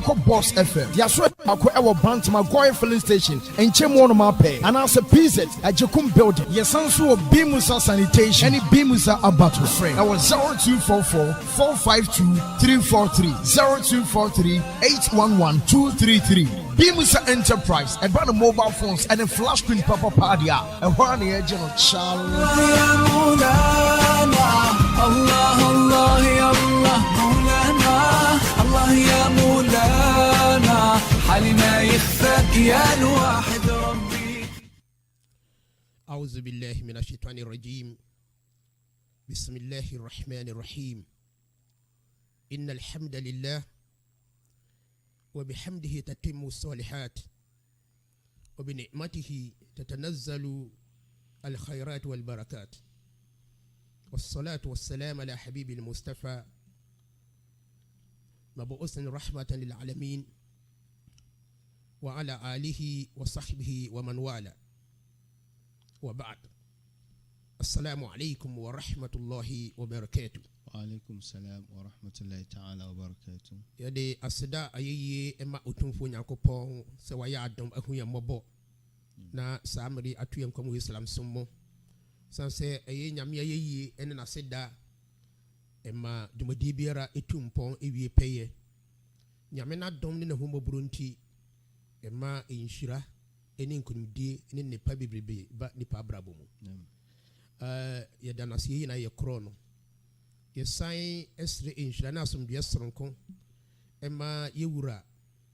Echo Boss FM. Yaswe ako ewo Brant Magoy filling station. Enche mo no ma pay. And as a PZ Ajekum building. Yesanso Bimusa sanitation. Any Bimusa Abato frame. That was 0244 452 343 0243 811 233. Bimusa Enterprise. And by the mobile phones and the flash screen papa party. And one year general Charles. Allah Allah ya Allah مولانا الله يا مولانا حالي ما يخفاك يا الواحد ربي. أعوذ بالله من الشيطان الرجيم. بسم الله الرحمن الرحيم. إن الحمد لله وبحمده تتم الصالحات وبنعمته تتنزل الخيرات والبركات. والصلاة والسلام على حبيب المصطفى مبعوث رحمة للعالمين وعلى آله وصحبه ومن والاه وبعد. السلام عليكم ورحمة الله وبركاته. وعليكم السلام ورحمة الله تعالى وبركاته. يدي أصداء أيي إما أتنفون يعقوبون سوايا عدم أهويا مبو na samri atuyem komu Islam summo sanse eye nyame ayeyi ene na seda ema dumadi biara etumpon ewie peye nyame na dom ne na homoburu nti ema enhyira ene nkunimdie ene nepa bebrebe ba nipa abrabo mu ye danase yi na ye kro no ye san esre enhyira na asomdue soronko ema ye wura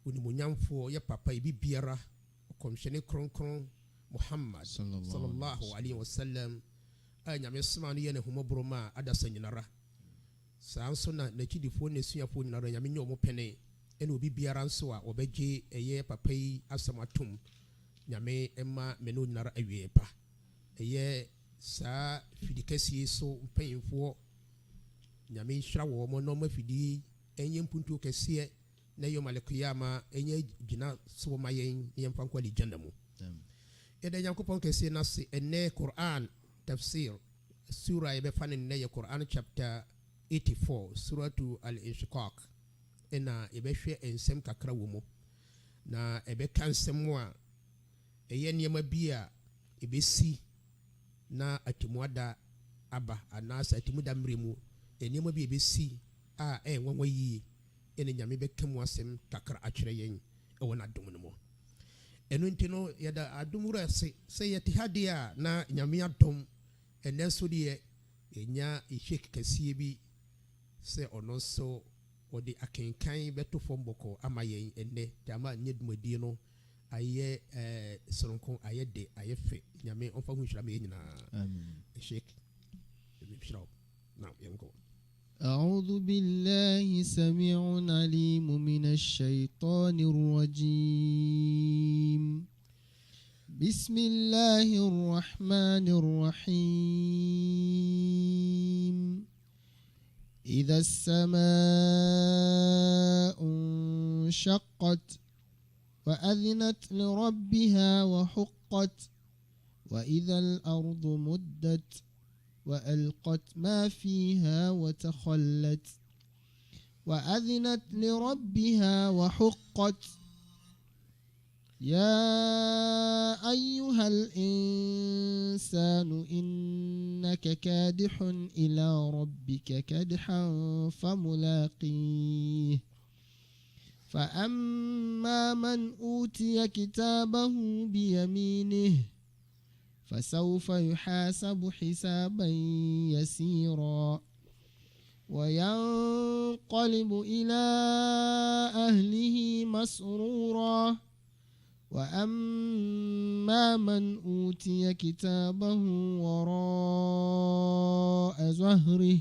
onimunyamfo ye papa ibi biara komshene kronkron Muhammad sallallahu alaihi wasallam anyame sma no ye ne homoboro ma adasa nyinara sanso na nakidifo ne suafo nyinara nyame nyomo pene ene obi biara nso a obegye eye papa yi asamatum nyame emma meno nyinara awie pa eye sa fidikasi so mpanyimfo nyame nhira wo mo no mafidi enye mpuntu kese na yo malekiyama enye gina so mayen yemfa kwali jandamu eda yankopon kese na se ene Quran tafsir sura ibe fanin ne Quran chapter 84 suratu al-inshiqaq ena ibe hwe ensem kakra wo mu na ebe kansem a eye niema bia ibe si na atimuada aba anasa atimuda mremu eniema bia ibe si a enwanwa yi ene nyame bekam wasem kakra akire yen e wona dum no mo enu ntino yada adumura se yetihadia na nyame adom ene so de enya ihek kasie bi se ono so odi akenkan beto fomboko ama yen ene jama nyedumadi no aye soronko aye de aye fe nyame onfa hu hwira me nyina amen shek bishra now yango. أعوذ بالله سميع عليم من الشيطان الرجيم. بسم الله الرحمن الرحيم. إذا السماء انشقت وأذنت لربها وحقت وإذا الأرض مدت وألقت ما فيها وتخلت وأذنت لربها وحقت يا أيها الإنسان إنك كادح إلى ربك كدحا فملاقيه فأما من أوتي كتابه بيمينه فسوف يحاسب حسابا يسيرا وينقلب إلى أهله مسرورا وأما من أوتي كتابه وراء ظهره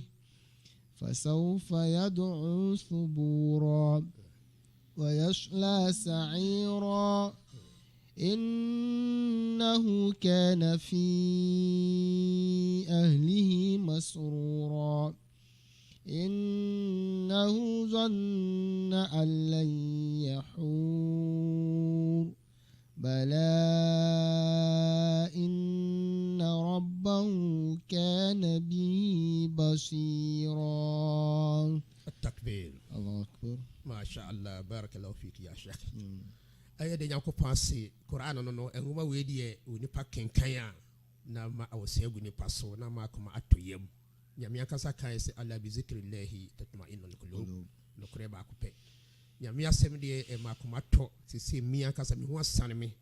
فسوف يدعو ثبورا ويصلى سعيرا إنه كان في أهله مسرورا إنه ظن أن لن يحور بلى إن ربه كان به بصيرا. التكبير. الله أكبر. ما masha Allah barakallahu fiki ya sheikh aye de Nyankopɔn ase Quran no enhoma we de onipa kenkan a na ma awose agu nipa so na ma akoma atoyam nyame akasa kan se ala bi zikrillahi tatma'innul qulub no kure ba ko pe nyame asem de ma akoma to sisi mi akasa mi ho asane me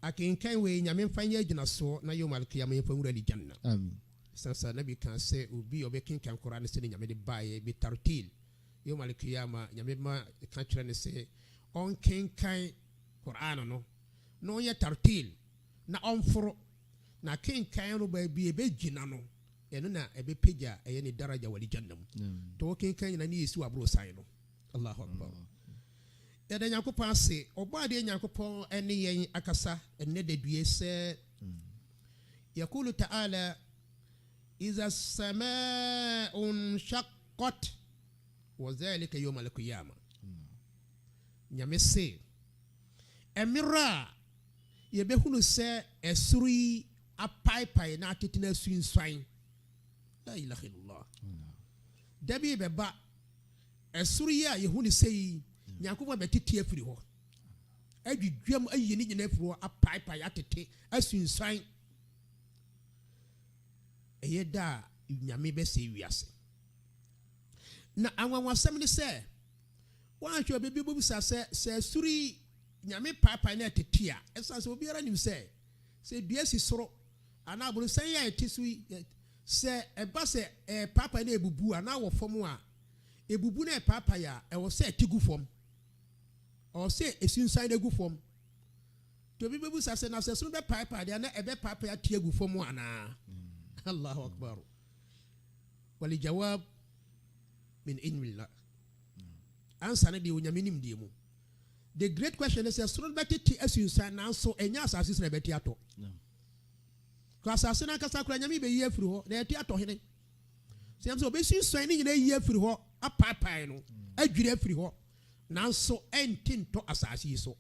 akenkan we nyame mfanya agina so na yomal kiyama yemfa wura li janna amen sansa nabi kan se obi obekenkan Quran se nyame de baye bi tartil yomal kiyama nyame ma kan kire ne se on kenkan Quran no ye tartil na onforo na kenkan no ba bi ebe gina no eno na ebe peja eye ni daraja wali jannam to kenkan na ni yesu abro sai no Allahu akbar eda Nyankopɔn ase obade Nyankopɔn ene yen akasa ene de due se yakulu ta'ala iza as-samaa'u shaqqat wa dhalika yawm al-qiyamah nyame se emira yebehunu se esuri apaipai na tetina sunswan la ilaha illallah dabi beba esuri ya yehunu sei Nyankopɔn betiti afiri ho adwudwam ayi ni nyina afiri ho apaipai atete asunsan eyeda nyame be se wiase na anwanwasam ni se wan hwe bebi bubusa se suri nyame papa na tetia esa se obiara nim se dua si soro ana aburu san ya etisui se eba se papa na ebubu ana wo fom a ebubu na papa ya e wo se tigu fom o se esunsan na gu fom to bebi bubusa se na se suru be papa de na ebe papa ya tie gu fom ana Allahu akbar wal jawab min ilmillah answer na de onyame nim de mu. The great question is suru betiti asunsan na so enya asase na beti ato ko asase na kasa kura nyame be yi afiri ho na eti ato hene se am so be sunsan ni nyina yi afiri ho apapai no adwire afiri ho na so enti to asase so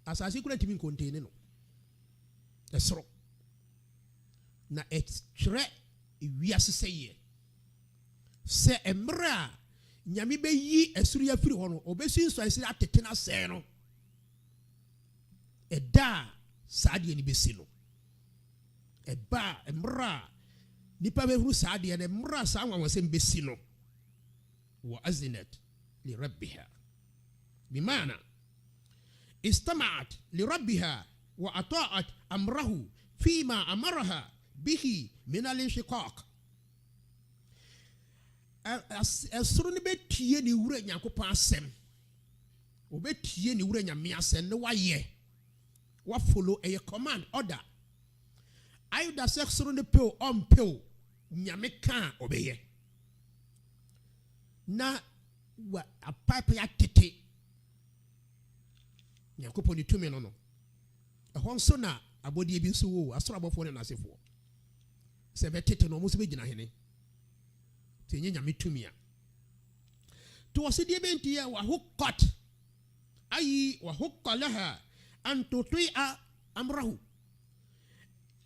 asase kura timi contain no esoro na etre wiase seye se emra nyame be yi esuru ya firi ho no obesu nso asiri atete na se no eda saade ni besi no eba emra nipa be huru saade na emra sa anwa wasem besi no wa azinat li rabbiha bimana istama'at li rabbiha wa ata'at amrahu fima amaraha bihi min al-inshiqaq esoro ne betie ni wura Nyankopɔn asem obetie ni wura nyame asem ne waye wa follow a command order ayu da sexoro ne pe on pe nyame kan obeye na wa apapa ya tete Nyankopɔn ni tumi no ehon so na abodie bi nso wo asoro abofo ne nasefo se betete no mo so be gina hene tenye nyame tumia to wasidie benti ya wa hukkat ayi wa hukkalaha an tuti'a amrahu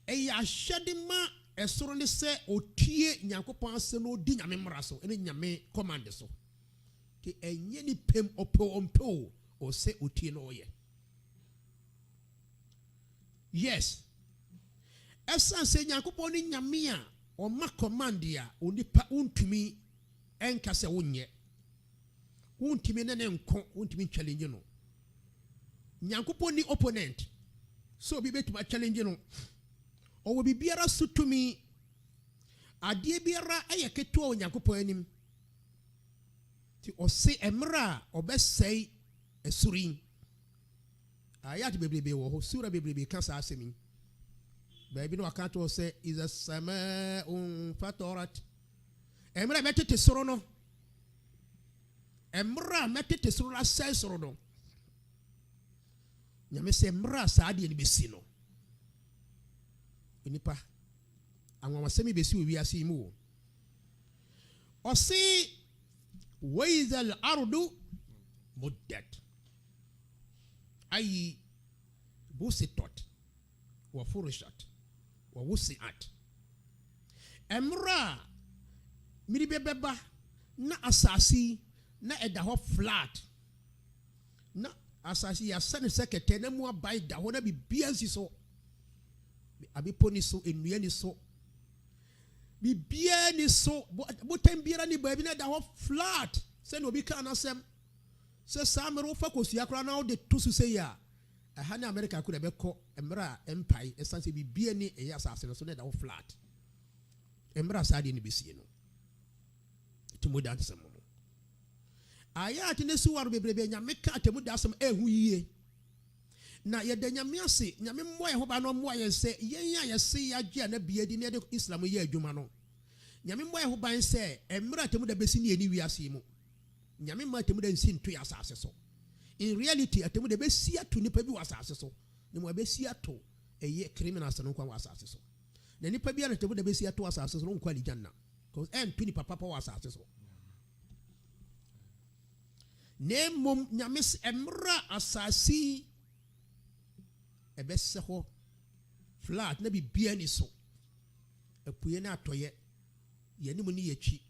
ya shadima esoro ne se otie Nyankopɔn ase no di nyame mmara so ene nyame command so ke enye ni pem opo o se otie no ye yes esa se Nyankopɔn ni nyame a o ma command ya onipa untumi enka se wonye untumi ne nko untumi challenge no Nyankopɔn ni opponent so bi betuma challenge no o wo bibiara sutumi ade biara ayeketo o Nyankopɔn anim ti o se emra obesei esuri ayat bebrebe wo ho sura bebrebe kan sa asemi baby no akato say is a samaa'un fatarat emra metete soro no emra metete soro la sai soro no nyame se emra saade ni besi no onipa anwa wasemi besi wi ase mu o si wa izal ardu muddat ay busitot wa furishat wa wusi'at emra miri bebeba na asasi na eda ho flat na asase ya sane sekete na mu abai da ho na bibia nsi so abepo ni so enua ni so bibia ni so botem biara ni ba bi na da ho flat se no obi ka na sem se samero fa kosua kra na de to su se ya ha na America ko de beko emra empire esanse bibia ni eya asase no so na da ho flat emra sade ni besie no timo dan sem no aya ati ne suwaru bebrebe nyame ka atemu da sem ehu yie na ye da nyame ase nyame mmoa ho ba no mmoa ye se yen ya ye se ya gya na bia di ne de Islam ye adwuma no nyame mmoa ho ban se emra atemu da besi ne eni wiase mu nyame ma atemu da nsi nto ya asase so in reality atemu da besi ato nipa bi wa asase so ne mo besi ato eye criminals no kwa wa asase so na nipa bi atemu da besi ato asase so no kwa lijanna cause to ni papa wa asase so nemom nyamis emra asasi ebese ho flat na bibia ni so apuye na atoye yanimu ni yachi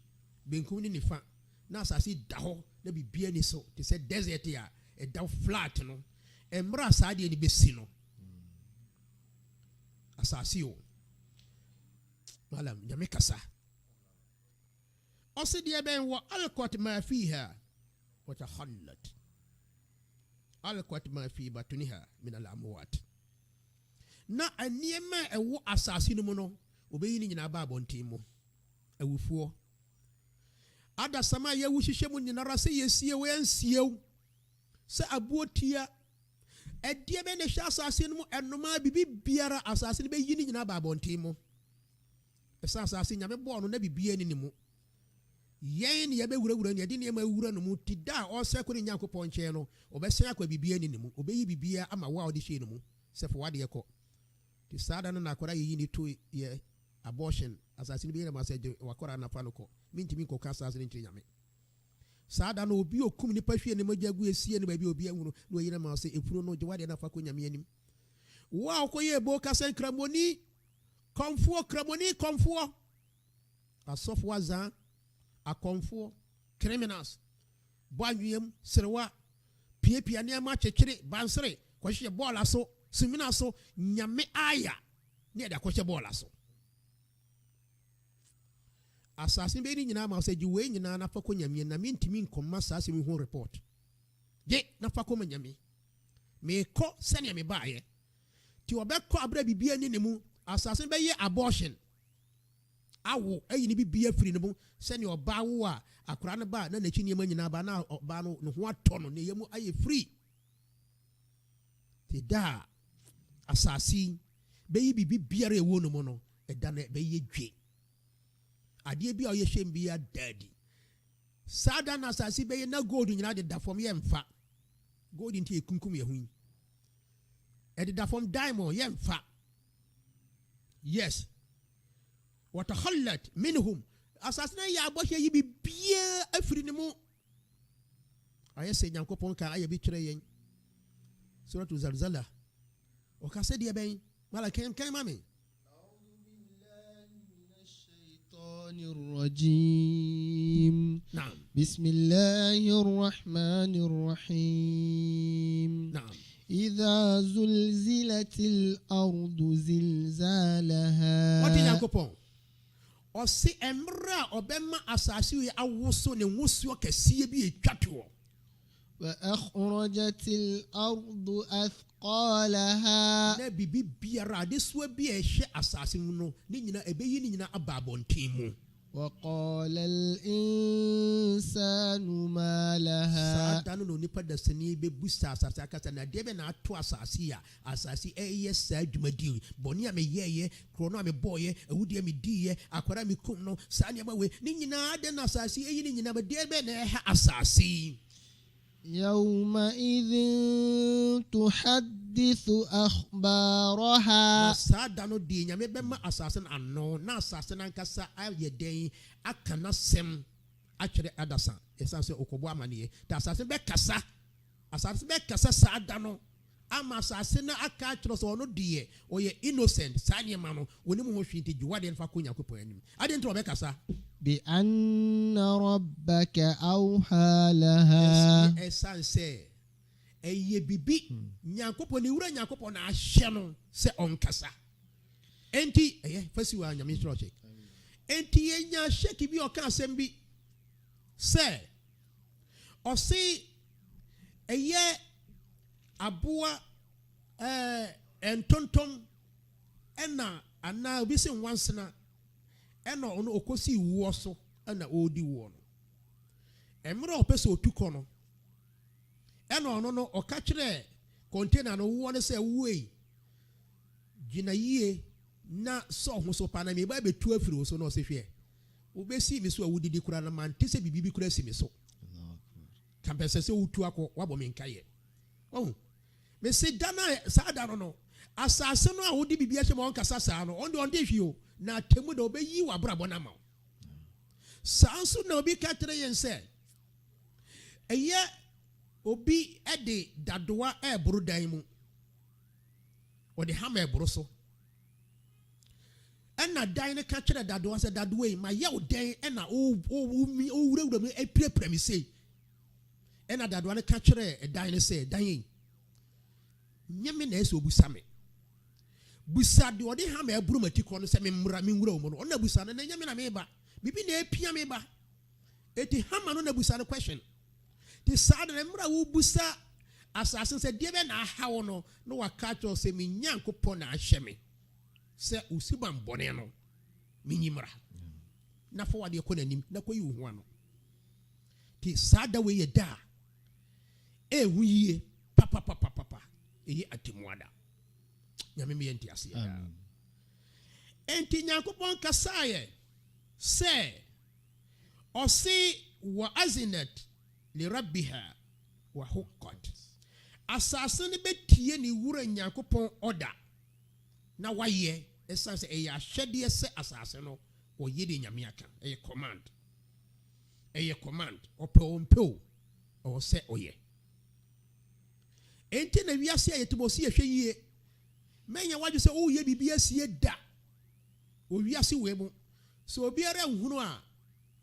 benkum ni nifa na asasi da ho na bibia ni so te say desert ya e da flat no emra asade ni besi no asasi o malam nyame kasa osidi ben wa alqat ma fiha وتخلت alqat ma fi batniha min al-amwat na aniema ewo asase no mu no obeyi ni nyina ba abontin mu awufuo ada sama ye wuhihye mu nyinara se yesie we ansiew se abuotia edie be ne hya asase no mu enoma bibi biara asase no be yi ni nyina ba abontin mu esa asase nyame bo no na bibia ni mu yen ye be wura ni ade ne ma wura no mu tida o se ko ni Nyankopon nche no obese akwa bibia ni mu obeyi bibia ama wa odi hye no mu se fo wade yeko ti sada no na akora yi ni to ye abortion asase ni be na ma se wakora na fa no ko mintimi ko ka asase ni nche nyame sada no obi okum ni pahwe ni majagu esie ni ba bi obi anwuru no yi na ma se efuro no je wade na fa ko nyame anim wa ko ye bo ka sen kramoni komfuo asofo azan akonfo criminals boanwiem serewa piepia ne ma chekere bansere kwahye bola so simina so nyame aya ne da kwahye bola so asase be ni nyina ma se jiwe nyina na fa ko nyame na mintimi nkomma sase mi ho report de na fa ko nyame me ko sene me baaye ti obekọ abra bibia ni nemu asase be ye abortion awo ayi ni bibia firi ne mu sene oba wo a akora ne ba na nachi niema nyina ba na oba no ho ato no ne yemu aye free ti da asasi be yi bibia re wo no mu no eda na be ye dwe ade bia o ye hwem bia daddy sada na asasi be ye na gold nyina de da fom ye mfa gold nti ekunkum ye hu e de da fom diamond ye mfa yes وتخلت منهم اساسنا يا ابوشي يبي بيا افري نمو اي سي Nyankopon ka aye bi kire yen suratu zalzala o ka se dia ben mala ken mami أعوذ بالله من الشيطان الرجيم نعم بسم الله الرحمن الرحيم نعم إذا زلزلت الأرض زلزالها what Nyankopon o se emra obema asase yi awoso ne nwosuo kase bi etwato وأخرجت الأرض أثقالها na bibi biara de so bi ehye asase mu no ne nyina ebeyi ne nyina ababonten mu وقال الإنسان ما لها sada no nipa da sani be busa asase akasa na de be na ato asase ya asase eye sa dwumadi boni a me yeye krono a me boye awudi a me diye akwara me kum no sa ne ma we ni nyina de na asase eyi ni nyina be de be na ha asase يومئذ تحدث أخبارها sada no de nyame be ma asase no na asase na nkasa aye den akana sem akere adasa esanse okobo amane ta asase be kasa sada no ama asase na aka akere so no de oye innocent sa ne ma no woni mu ho hwinti jiwade nfa ko Nyankopon anim ade nto be kasa بأن ربك أوحى لها esanse eye bibi nyankopon ni wura nyankopon na ahye no se onkasa enti fasi wa nyame church enti yenya sheki bi oka asem bi se osi eye aboa entontom ena ana obi se nwansena ena ono okosi wo so ena odi wo no emre opeso otuko no ena ono no okakire container no wo ne se wuei gina yie na so ho so pa na me ba betu afiri wo so no se hwe obesi mi so awudidi kura na man tese bibibi kura si mi so kampese se utu akọ wabo me nkaye oh me se dana sa da no asase no a wodi bibia hye mo nkasa saa no onde hwio na temu da obeyi wa brabo na ma sanso na obi ka tere yen se eye obi ede dadoa eburu dan mu ode hama eburu so ena dan ne ka kire dadoa se dadoa yi ma ye odan ena o wura me epirepire me sei ena dadoa ne ka kire dan ne se dan yi nyame na ese obusame busa de ode hama eburu matiko no se me mra me wura mu no ona busa na nyame na me ba bibi na epia me ba eti hama no na busa no question ti sada na mra wo busa asase se de be na hawo no no waka cho se me nyankopon na ahye me se usiba mbone no minyimra na fo wade ko nanim na koyi wo ho ano ti sada we ye da hu yie papa eyi atimuada nyame me yenti ase ya enti nyankopon kasaye se osi wa azinat li rabbiha wa huqqat asase ne betie ni wura nyankopon oda na waye esanse eya hwede se asase no oyede nyame aka eye command opompo o se oye enti na wiase ayetimosi ehwe yie menya waju se o ye bibia sie da o wiase we mu so obiara nhunu a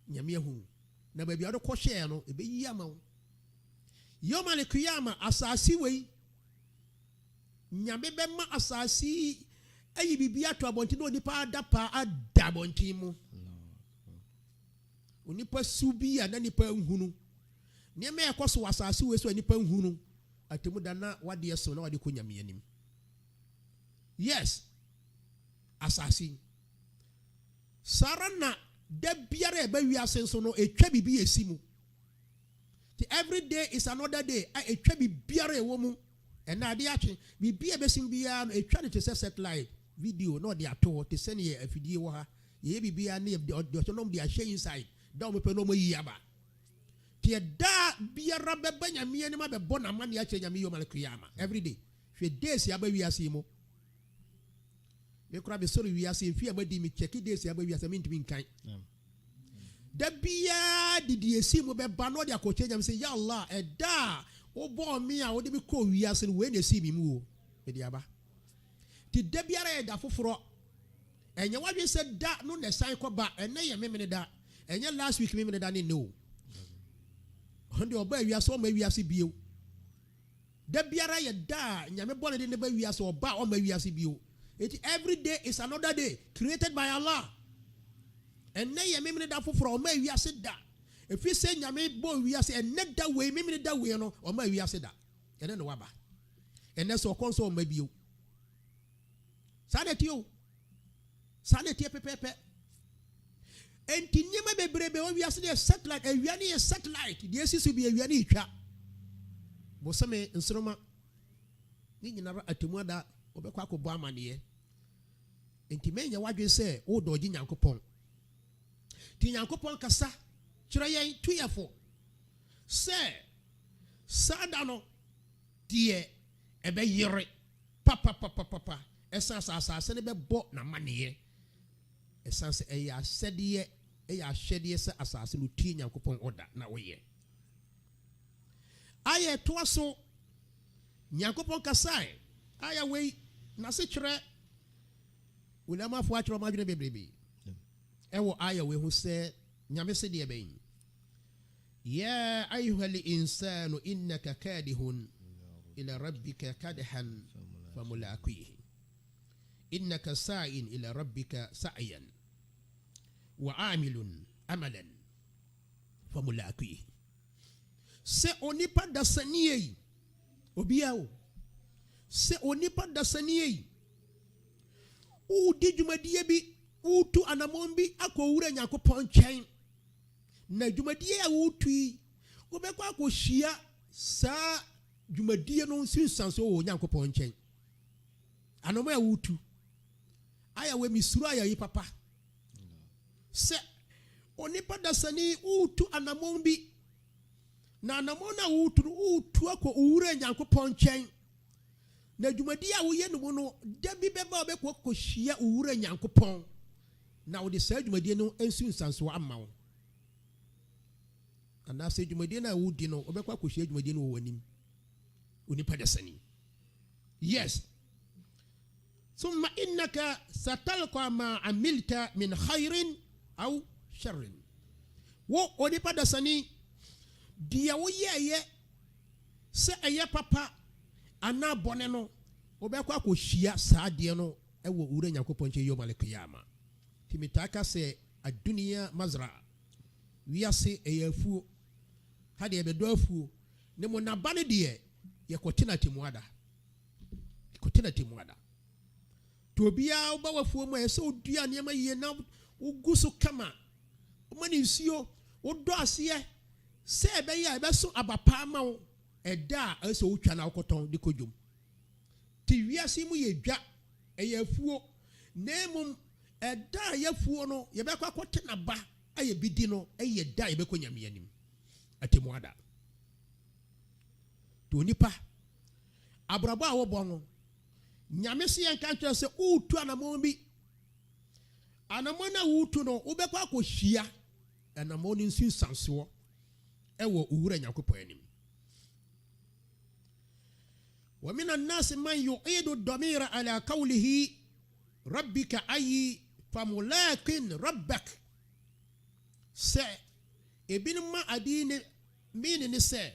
nyame ehunu na ba bia do ko hye no ebeyi ama yoma le kiyama asasi we nyame be ma asasi ayi bibia to abonti no nipa adapa adabonti mu onipa subi ya na nipa nhunu nyame ekoso asasi we so nipa nhunu atemu dana wade eso na wade ko nyame anim yes asasi sarana da biara e ba wiase so no etwa bibi esimu every day is another day etwa bibiara e wo mu ena ade ache bibi e besim bia no etwa ne tese satellite video no de ato te sene ye afidie wo ha ye bibia na de otonom de ahye inside da mo pe no mo yi aba ti da biara beba nyame ani ma bebo na mane ache nyame yo malkiyama every day hwe days ya ba wiase mu me kura be sori wiase fi abadi mi check days ya ba wiase mi ntimi nkan da bia didi esimu beba no de akoche nyame say ya Allah eda wo bo mi a wo de bi ko wiase we na esi mi mu o e di aba ti da biara da foforo enye wadwe se da no na san ko ba ene ye memene da enye last week memene da ne no onde oba wiase o ma wiase bio da biara ye da nyame bone de ne ba wiase oba o ma wiase bio it every day is another day created by Allah ene ye memene da foforo o ma wiase da if you say nyame bo wiase ene da we memene da we no o ma wiase da ene no waba ene so konso o ma bio sanetio pepepe enti nyema bebrebe o wiase de satellite awiane ye satellite de esisu bi awiane itwa bo seme nsroma ni nyina atemu da obekwa akobo amane enti menya wadwe se o doji nyankopon ti nyankopon kasa kire yen tuyefo se sada no die ebe yire papa esasa ne bebo na mane esanse eya hwede se asase no tie nyankopon oda na woye aye to so nyankopon kasai aya we na se kire ulama fo akiro madwene bebrebe ewo aya we hu se nyame se de ben ya ayyuhal insanu innaka kadihun إلى ربك كدحا فملاقيه إنك ساء إلى ربك سعيا وعامل عملا فملاقيه se onipa dasanie yi obia o se onipa dasanie yi u di dwumadie bi utu anamon bi akowura Nyankopɔn nkyɛn na dwumadie a utu yi obekɔ akohyia saa dwumadie no nsinsanso wɔ Nyankopɔn nkyɛn anamon a utu aya we misuru aya yi papa se onipa dasani utu anamon bi na anamona utu akɔ owura Nyankopɔn nkyɛn na dwumadi a woyɛ no mu no da bi bɛba obɛkɔ kɔhyia owura Nyankopɔn na wode saa dwumadi no nsunsanso ama wo ana sɛ dwumadi na wodi no obɛkɔ akɔhyia dwumadi no wɔ wanim onipa dasani yes thumma innaka satalqa ma amilta min khairin aw sharrin wo onipa dasani dia woyeye se eye papa ana bone no obekwa akohia saa de no ewo ure Nyankopɔn che yom alkiyama timitaka se adunia mazra wiase eyafuo ha de bedo afuo ne mo nabane de ye kotina timuada to bia oba wafuo mo ese odua ne ma yie na ugusu kama o mani nsuo odo ase se ebeya ebeso abapa ma wo eda a so wotwa na akoton de kodwom ti wiase mu ye dwa eyafuo nemum eda yafuo no ye bekwa kote na ba aye bidi no eye da ye bekɔ nyame anim atemu ada to nipa abrabo a wo bɔ no nyame se yen kan kyerɛ sɛ utu anamon bi anamon na utu no wo bekɔ akohia anamon nsinsanso ewo owura Nyankopɔn anim wa min an-nas man yu'idu ad-damira ala qawlihi rabbika ay famulakin rabbak se ebinma adine mini ni se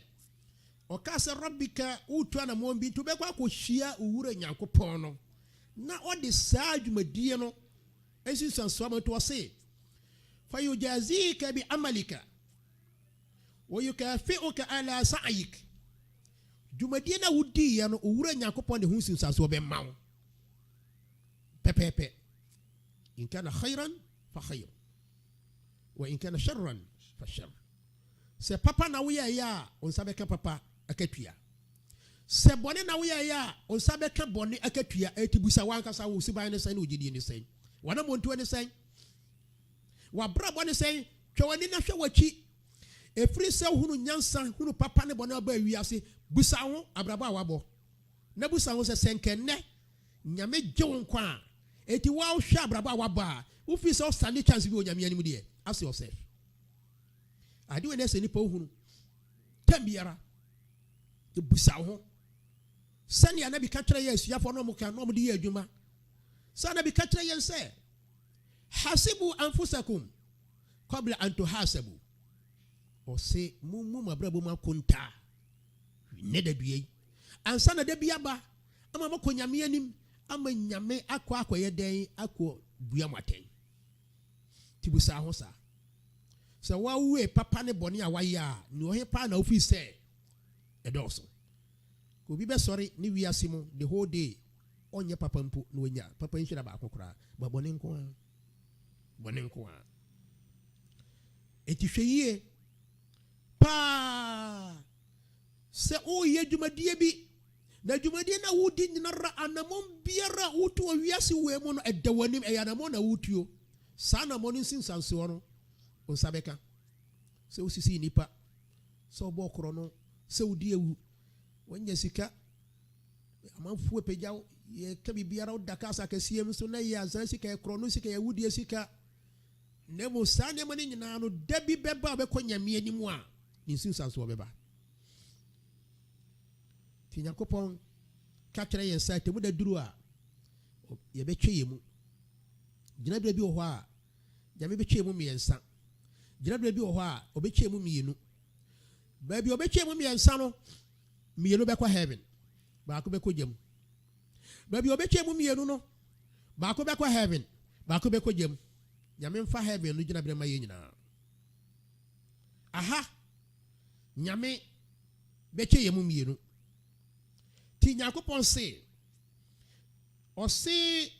o ka se rabbika utu na mo bi to be kwa hia owura Nyankopɔn no na odi saa dwumadie no ensisanso amato se fayujazika bi amalika ويكافئك على سعيك جمدينا ودي يانو owura Nyankopɔn de hunsin saso be mawo pepepe in kana khairan fa khair wa in kana sharran fa shar se papa na wo ya on sabe ka papa akatua se bone na wo ya on sabe ka bone akatua etibusa wanka sa wo siban ne sai na ogidi ne sai wana monto ne sai wa bra bone sai twani na hwe wachi efiri se hunu nyansa hunu papa ne bone aba wiase busa ho abraba wabo na busa ho se senkenne nyame gyewo kwa eti wa hwe abraba waba wo fi se stand chance bi onyame anim de ask yourself ade we na se nipa hunu tambiara de busa ho sani anabi ka kire yesu yafo no mo kan no mo de ye adwuma sana bi ka kire yen se hasibu anfusakum qabla an tuhasabu o se mumu mabrabo makonta ne da duye ansa na da bia ba ama makonyame anim ama nyame akọ akoye den akọ bua maten tibusa ho sa se wawe papa ne bone a waya ni ohe pa na ofi se edoso ko bi be sorry ni wiase mu the whole day onye papa mpo no nya papa nhira ba akokora ba bone nko a eti hweyie pa se o ye dwumadie bi na dwumadie na wudi nyinara anamon biara wutu wiase we mu no edawanim eyanamon na wutuo sa anamon nsinsanso no onsabeka se osisi nipa se obokoro no se odi ewu wanya sika amanfu epejaw ye ka bibiara odaka sa kasiem so na ye azan sika e kro no sika ye wudi sika nemo sa ne mani nyina no dabi beba obekɔ nyame animu a nsinsanso obeba ti Nyankopɔn ka kyerɛ yɛn sa temu da duru a ye betwe yemu gina bia bi wɔ hɔ a nyame betwe yemu miɛnsa gina bia bi wɔ hɔ a obetwe yemu mienu ba bi obetwe yemu miɛnsa no mienu bɛkɔ heaven baako bɛkɔ gyam baabi obɛtwa mu mmienu no baako bɛkɔ heaven baako bɛkɔ gyam nyame mfa heaven no gyina brɛma yɛ nyinaa aha nyame bɛtwa yɛ mu mmienu ti Nyankopɔn se ɔse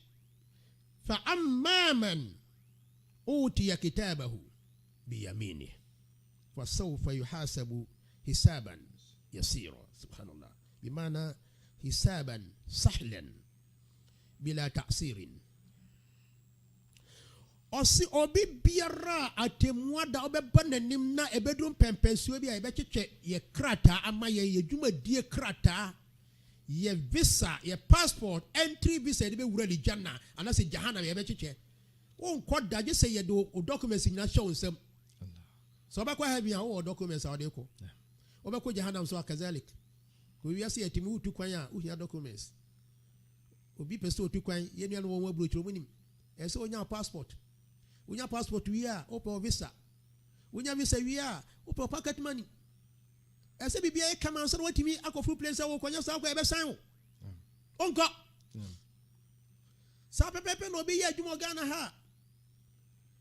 fa amma man utiya kitabahu biyamini fa sawfa yuhasabu hisaban yasira subhanallah bimana hisaban sahlan bila ta'sirin ɔse obi biara atemua da ɔbɛba n'anim na ɛbɛdum pɛmpɛnsuo bi a ɛbɛkyekye yɛ krataa ama yɛ dwumadie krataa yɛ visa yɛ passport entry visa de bɛwura li janna anase jahannam yɛ bɛkyekye wonkɔ da gye sɛ yɛde o documents nyina hyɛ wo nsɛm sɛ ɔbɛkɔ heaven a wowɔ documents a wɔde kɔ ɔbɛkɔ jahannam so akazalik wiase yɛtimi wotu kwan a wohia documents obi pɛ sɛ otu kwan yɛnua no wɔn aburokyerɛ mu nim ɛsɛ wonya passport wonya passport wie a wopɛ visa wonya visa wie a wopɛ pocket money ɛsɛ bibia yɛ kama nso na watimi akɔfuru plane sɛ wokɔnya saa kɔ ɛbɛsan wo ɔnkɔ saa pɛpɛpɛ na obi yɛ adwuma Ghana ha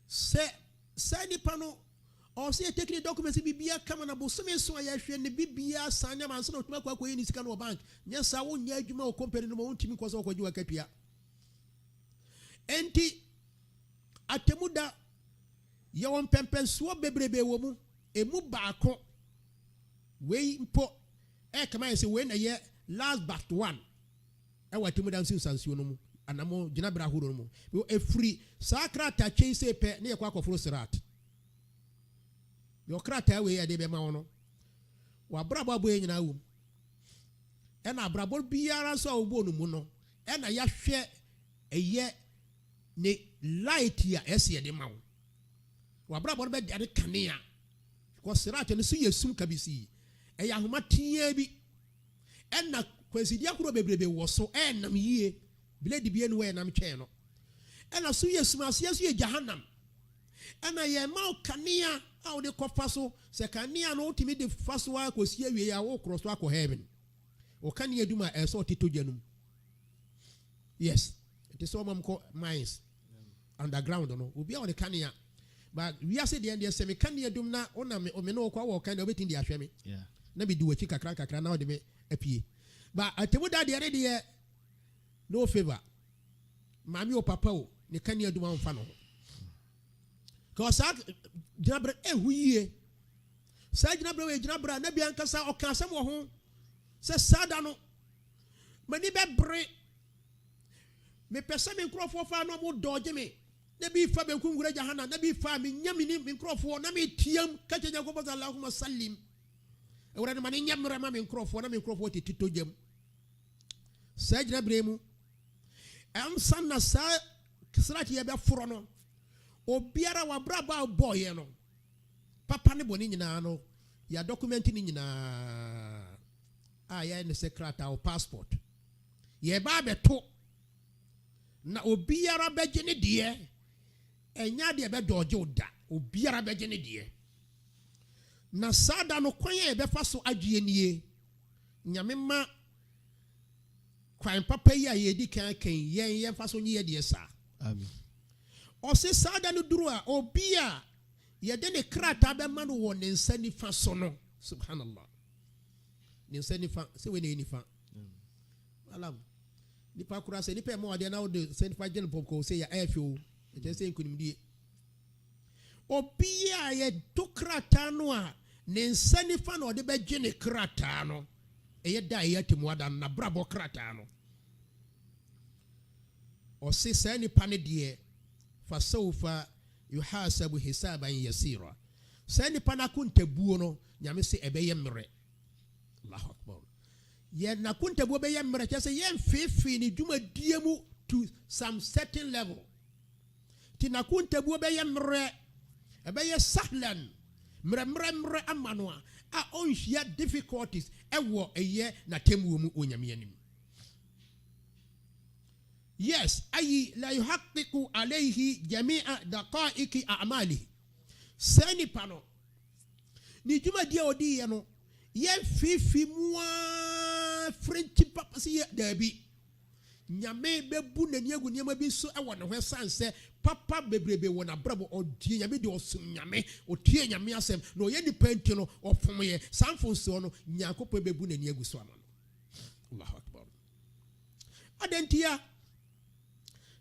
sɛ nipa no ɔsɛ yɛ tekini documents bibia kama na bosome so a yɛhwɛ ne bibia san ne manso na otuma kɔ akɔyɛ ne sika no wɔ bank nyɛ saa wonya adwuma wɔ company no ma wontimi kɔ sɛ wokɔgye wakatua enti atemuda yɛwɔ mpɛmpɛnsoɔ bebrebe wɔ mu emu baako wei mpo kama yɛ sɛ wei na yɛ last but one ɛwɔ atemuda nso nsansuo no mu anamo gyina bra horo no mu efiri saa krataa twɛn sɛ pɛ ne yɛkɔ akɔforo sirat yɛ krataa wei yɛ de bɛma wɔn no wabrabɔ aboɛ nyinaa wom ɛna abrabɔ biara nso a wɔbɔ no mu no ɛna yɛahwɛ ɛyɛ ne light a ɛsɛ yɛ de ma wo wabrabɔ no bɛ de kanea kɔ sirat no so yɛ sum kabisi ɛyɛ ahoma tia bi ɛna kwasidi akoro bebrebe wɔ so ɛnam yie blade bi enu ɛnam twɛn no ɛna so yɛ sumaseɛ so yɛ jahannam ɛna yɛ ma kanea a wɔde kɔfa so sɛ kanea no wotumi de fa so akɔsi awie a wɔkorɔ so akɔ heaven ɔkanea dum a ɛsɛ ɔte togya no yes it is all kɔ mines underground no obi a wɔde kanea but wiase deɛ sɛ me kanea dum na ona me no kɔ wɔ kanea obɛtin de ahwɛ me na bi di wachi kakra na wɔde me apie but atemuda deɛ deɛ no favor mami o papa o ne kanea dum amfa no cause gyinabre ehuyie saa gyinabre na bia nkasa ɔka asɛm wɔ ho sɛ sada no mani bɛbre me pɛsɛ me nkrɔfoɔ fa no mo dɔgye me na bi fa be nkungura jahana na bi fa me nyame ni me nkrɔfoɔ na me tiam ka kyɛ Nyankopɔn Allahumma sallim ewura ne ma ne nyamra ma me nkrɔfoɔ na me nkrɔfoɔ titito gyam saa gyinabre mu amsan na saa kisrati yɛ bɛforo no obiara wabraba boye no papa ne boni nyina no ya document ni nyina ya ne secretary o passport ye ba beto na obiara beje ne de enya de be doje oda obiara beje ne de na sada no kwan ye be fa so adwe nie nyame ma kwan papa yi a ye di kan yen fa so nye de sa amen ɔse sada no duru a obi a yɛde ne krata bɛma no wɔ ne nsa nifa so no subhanallah ne nsa nifa sɛ we ne nifa alam nipa kura sɛ nipa ma ɔde na ɔde sɛ nifa gye no pɔpɔ sɛ ya afio ɛkyɛ sɛ nkunimdie obi a yɛdo krata no a ne nsa nifa na ɔde bɛgye ne krata no ɛyɛ da ɛyɛ atemuada na brabɔ krata no ɔse sɛ nipa ne deɛ fasawfa yuhasabu hisaban yasira sani pana kuntabuo no nyame se ebeye mre Allahu akbar ye na kuntabuo beye mre kyese ye mfefe ni dwuma diemu to some certain level ti na kuntabuo beye mre ebeye sahlan mre amano a onhia difficulties ewo eye na temuo mu onyame anim. Yes, ayi la yuhaqqiqu alayhi jami'a daqa'iqi a'malihi. Sani pano. Ni juma dia odi ya no. Ye fifi mwa French papa ɔsi daabi nyame bebu n'ani agu nneɛma bi so ɛwɔ ne ho ɛsan sɛ papa bebrebe wɔ n'abrabɔ ɔdie nyame de ɔsom nyame ɔtie nyame asɛm na ɔyɛ nipa nti no ɔfom yɛ sanfo nsuo no nyankopɔn bebu n'ani agu so ama no Allahu akbar adantia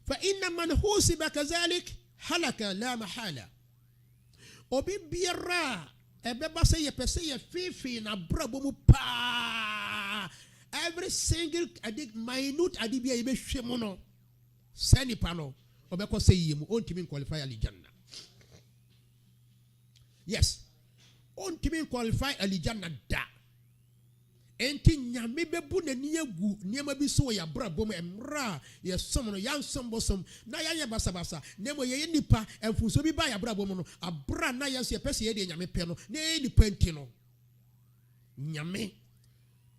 fa inna man husiba kazalik halaka la mahala obi biara ɛbɛba sɛ yɛpɛ sɛ yɛfeefee n'abrabɔ mu paa every single minute ade bi a yɛbɛhwɛ mu no sɛ nipa no ɔbɛkɔ sɛ yie mu ɔntumi qualify alijanna yes ɔntumi qualify alijanna da enti nyame bɛbu n'ani agu nneɛma bi so wɔ yɛabrabɔ mu ɛmmra yɛsom no yɛnsom bosom na yɛanyɛ basabasa na mmom yɛyɛ nipa ɛmfuso bi ba yɛabrabɔ mu no abra na yɛnso yɛpɛ sɛ yɛde nyame pɛ no na yɛyɛ nipa nti no nyame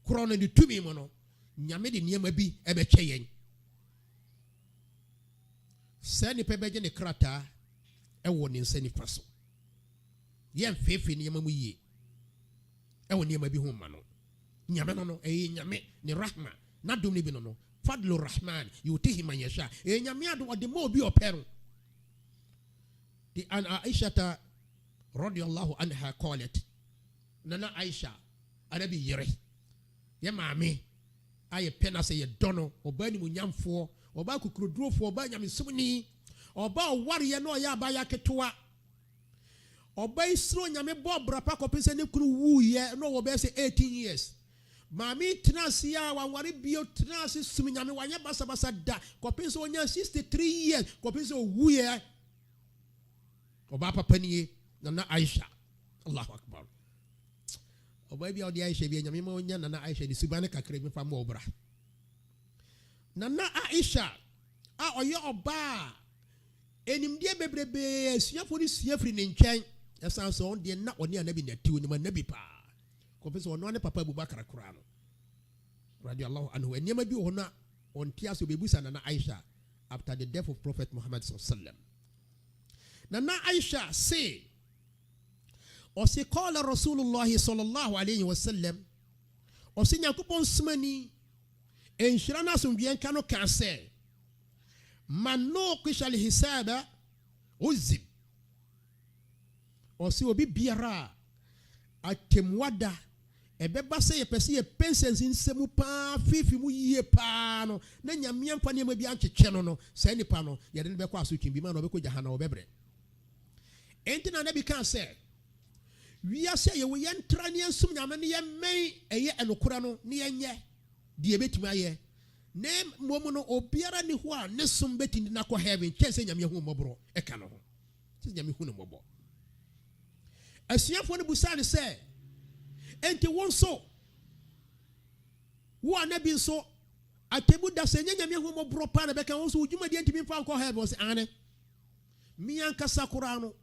korɔ no de tumi mu no nyame de nneɛma bi ɛbɛkyɛ yɛn sɛ nipa bɛgye ne krataa ɛwɔ ne nsa nifa so yɛmfeefe nneɛma mu yie ɛwɔ nneɛma bi ho ma no nyame no nyame ne rahma na dom ne bi no fadlu rahman yutihi man yasha nyame ado ɔde ma obi ɔpɛ no di an aisha radiyallahu anha qalat nana aisha anabi yere ye maame aye pena sɛ yɛ dɔno ɔba ni munyamfoɔ ɔba kukurodurofo ɔba nyamesomni ɔba ɔware no ɔyɛ abaya ketewa ɔba isro nyame bɔ brapa kɔpɛ ne kunu wuye no wɔ bɛ sɛ 18 years Mami tenasi ya wanwari bio tenasi suminyame wanya basa basa da kɔpɛ sɛ ɔnya 63 years kɔpɛ sɛ ɔwuye ɔba papa nie nana Aisha Allahu akbar ɔba bi ɔde Aisha bi nyame ma ɔnya nana Aisha di subane kakra bi fa mo ɔbra nana Aisha a ɔyɛ ɔba enimdie bebrebe suafo ni suafri ne nkyɛn ɛsan so ɔde na ɔne anabi na tiwo ne ma nabi pa Professor ɔno ne papa Abubakar kura no radiyallahu anhu enema bi ɔna ɔntia so bebusa nana Aisha after the death of Prophet Muhammad sallallahu alaihi wasallam nana Aisha say ɔsi qala Rasulullah sallallahu alaihi wasallam ɔsi Nyankopɔn smani enhyira na asomdwe nka no ka sɛ man nuqisha al-hisaba uzib ɔsi obi biara atemwada ebeba sɛ yɛpɛ sɛ yɛ pensions nsɛmu paa fifi mu yie paa no na nyame mfa ne ma bi ankyekye no sɛ nipa no yɛde ne bɛkɔ asotwe bi ma na ɔbɛkɔ jahana ɔbɛbrɛ enti na nabi kan sɛ wiase yɛ wo yɛntra ne yɛnsum nyame ne yɛmɛn ɛyɛ ɛnokora no ne yɛnyɛ deɛ betumi ayɛ ne mmom no obiara ne ho a ne som betindi na kɔ heaven kyɛ sɛ nyame hu mmɔborɔ ɛka no ho sɛ nyame hu ne mmɔbɔ asuafo ne busa ne sɛ enti won so wo anabi so atebu da sɛ nyame hu mmɔborɔ pa na bɛka won so udwuma deɛ ntimi mfa kɔ heaven sɛ ane mi ankasa kora no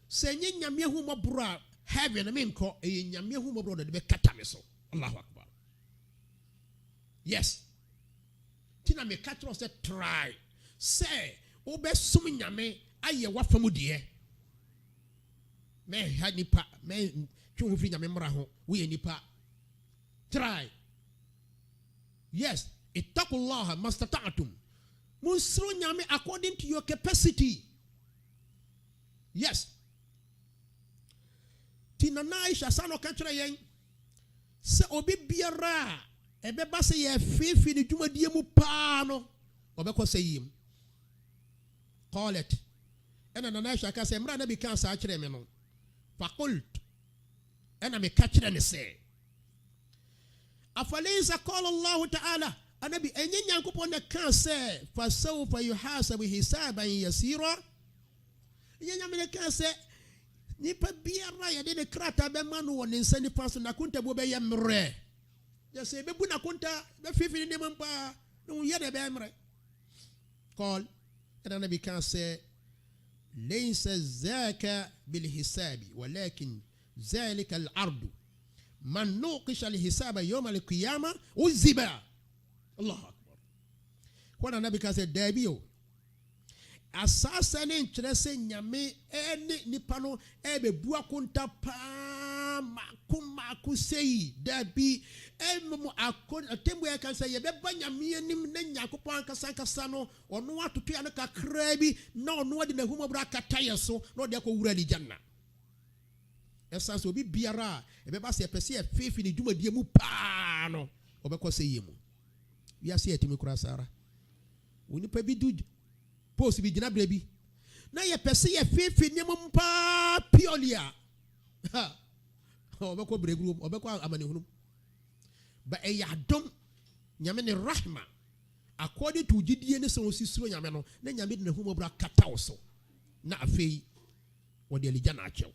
sɛ nyame hu mmɔborɔ a heaven me nkɔ ɛyɛ nyame hu mmɔborɔ de bɛkata me so Allahu akbar yes tina me katro say try say obesum nyame aye wafamu de me ha nipa me twu fi nyame mra ho we nipa try yes ittaqullaha mastata'tum musro nyame according to your capacity yes tina na Aisha sano kantre yen se obi biara ebeba se ye fifi ni dwumadie mu paa no obekɔ sɛ yim qalat ana na Aisha ka sɛ mra na bi kan sa kyerɛ me no faqult ana me ka kyerɛ ne sɛ afalaysa qala Allah ta'ala ana bi enye nyankopɔn na ka sɛ fasawfa yuhasabu hisaban yasira enye nyame ka sɛ nipa biara yɛde ne krata bɛma no wɔ ne nsa nifa so na konta bo bɛyɛ mmerɛ ya se bebu na konta be fifi ne mampa no yede be emre qal ana nabi kan se laysa zaka bil hisabi walakin zalika al ard man nuqisha al hisaba yawm al qiyamah uziba Allah akbar kwana nabi kan se dabio asasa ne nkyerɛ sɛ nyame ene nipa no ebebu akonta pa maako sei da bi emu akon atembu ya kan say ye beba nyame anim na Nyankopɔn ankasa no ɔno atoto ya no kakra bi na ɔno ade na humabra kataye so na ɔde akɔwura ni janna esa so bi biara ebeba se pese e fefi ni dwumadie mu pa no obekɔ sɛ yemu wi ase etimi kura sara woni pa bi du post bi gina bra bi na ye pese ye fefi ni mu pa piolia ha obekɔ bregru obekɔ amane hunu ba e ya dom nyame ne rahma according to gidie ne so osisiro nyame no na nyame de na humabra kataw so na afei wode aligana akyɛw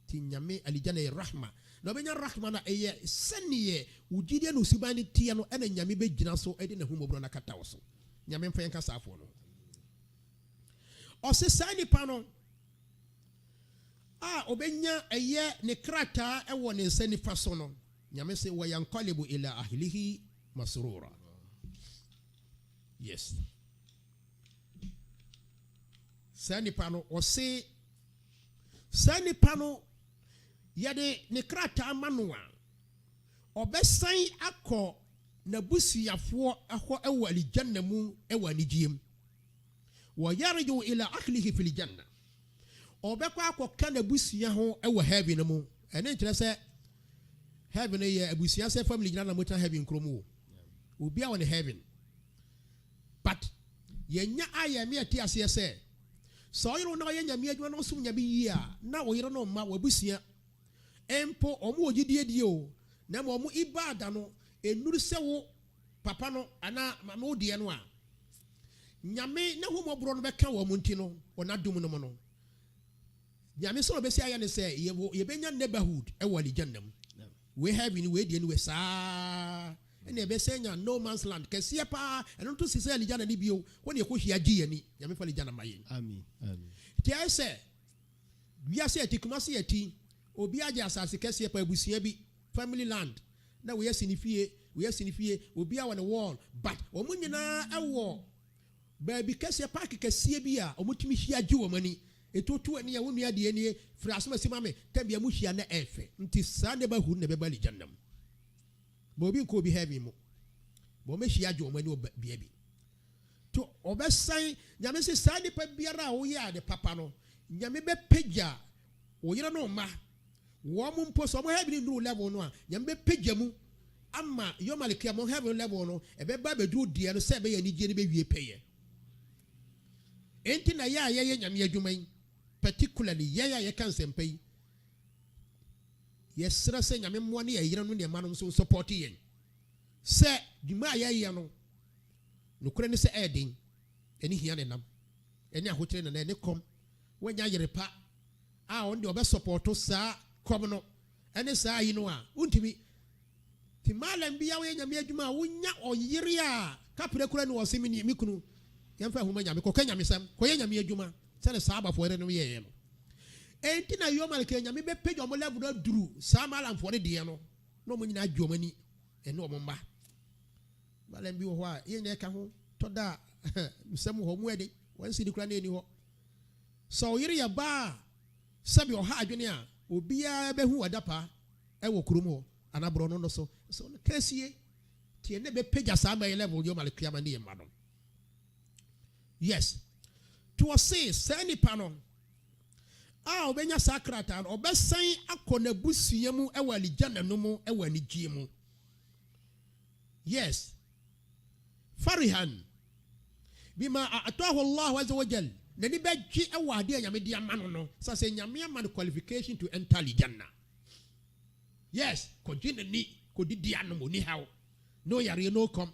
ti nyame aligana e rahma na obenya rahma na eye seniye ugidie no sibani tie no ena nyame begina so ede na humobro na kataw so nyame mfa yanka safo no ose sani pano obenya eye ne krata ewo ne nsani faso no nyame se wa yanqalibu ila ahlihi masrura yes sani pano ose sani pano yade ne krata amanoa obesan akọ na busiafo akọ ewa aljanna mu ewa nigiem wa yarju ila ahlihi fil janna obekọ akọ kana busia ho ewa heaven mu ene nkyere se heaven ye abusia se family gina na mota heaven kromo obi a won heaven but yenya ayame ati ase se so yiro na yenya me adwuma no sum nya bi yi a na wo yiro no ma wa busia empo omo ogidie die o na mo omo ibada no enuru se wo papa no ana mama odie no a nyame na ho mobro no beka wo munti no ona dum no mo no nyame so obesi aya ne se ye benya neighborhood e wali jannam we have in we die no we sa ene be senya no man's land kese pa eno to sise alijana ni bio woni ekohia gi yani nyame fa alijana maye amen amen ti ay se bia se atikuma se ati obi aje asase kese pa abusia bi family land na we yasinifie obi a won wall but omunyina ewo ba bi kese park kese bi a omutimi hia gi wo mani etotu ani ya wonu ade ani frasoma simame tabia mu hia na efe nti sa ne ba hu ne be bali jannam bo bi ko bi heavy mu bo me hia gi wo mani bia bi to obesan nyame se sa ne pa biara wo ya de papa no nyame be pagya wo yira no ma wo mu mpo so mo heaven no level no a nyame be pagya mu ama yo malikia mo heaven level no e be ba be du die no se be ya ni die ne be wie peye enti na ya ye nyame adwuman particularly ye kan sempai yesra se nyame mo ne yira no ne ma no so support yen se dwuma ye no no kure ne se edin eni hia ne nam eni ahokyere na ne kom wanya yerepa on de obe support sa kom no ene sa yi no a untimi ti malam bia we nyame adwuma wonya oyire a kapre kure ne wo se mi kunu yamfa huma nyame ko kanya misam ko ye nyame adwuma sene saaba fo ere no ye no enti na yo malike nyame be page o mo level do duru sa malam fo ne de no no mo nyina adwomani ene o mo mba malam bi wo ho a ye ne ka ho to da misam ho mu ede wan sidi kura na eni ho so yire ya ba sabi o ha adwene a obia be hu wadapa e wo kurum ho anabro no so kasie tie ne be page sa ma level yo malike ama ne ye ma no yes to say sani pano obenya sakrata obesan akona busuya mu ewali janna no mu ewani gie mu yes farihan bima atahu Allah azza wa jalla nani beji ewade nyame dia mano no say nyame amano qualification to enter janna yes kojine ni kodidi anu ni how no yare no come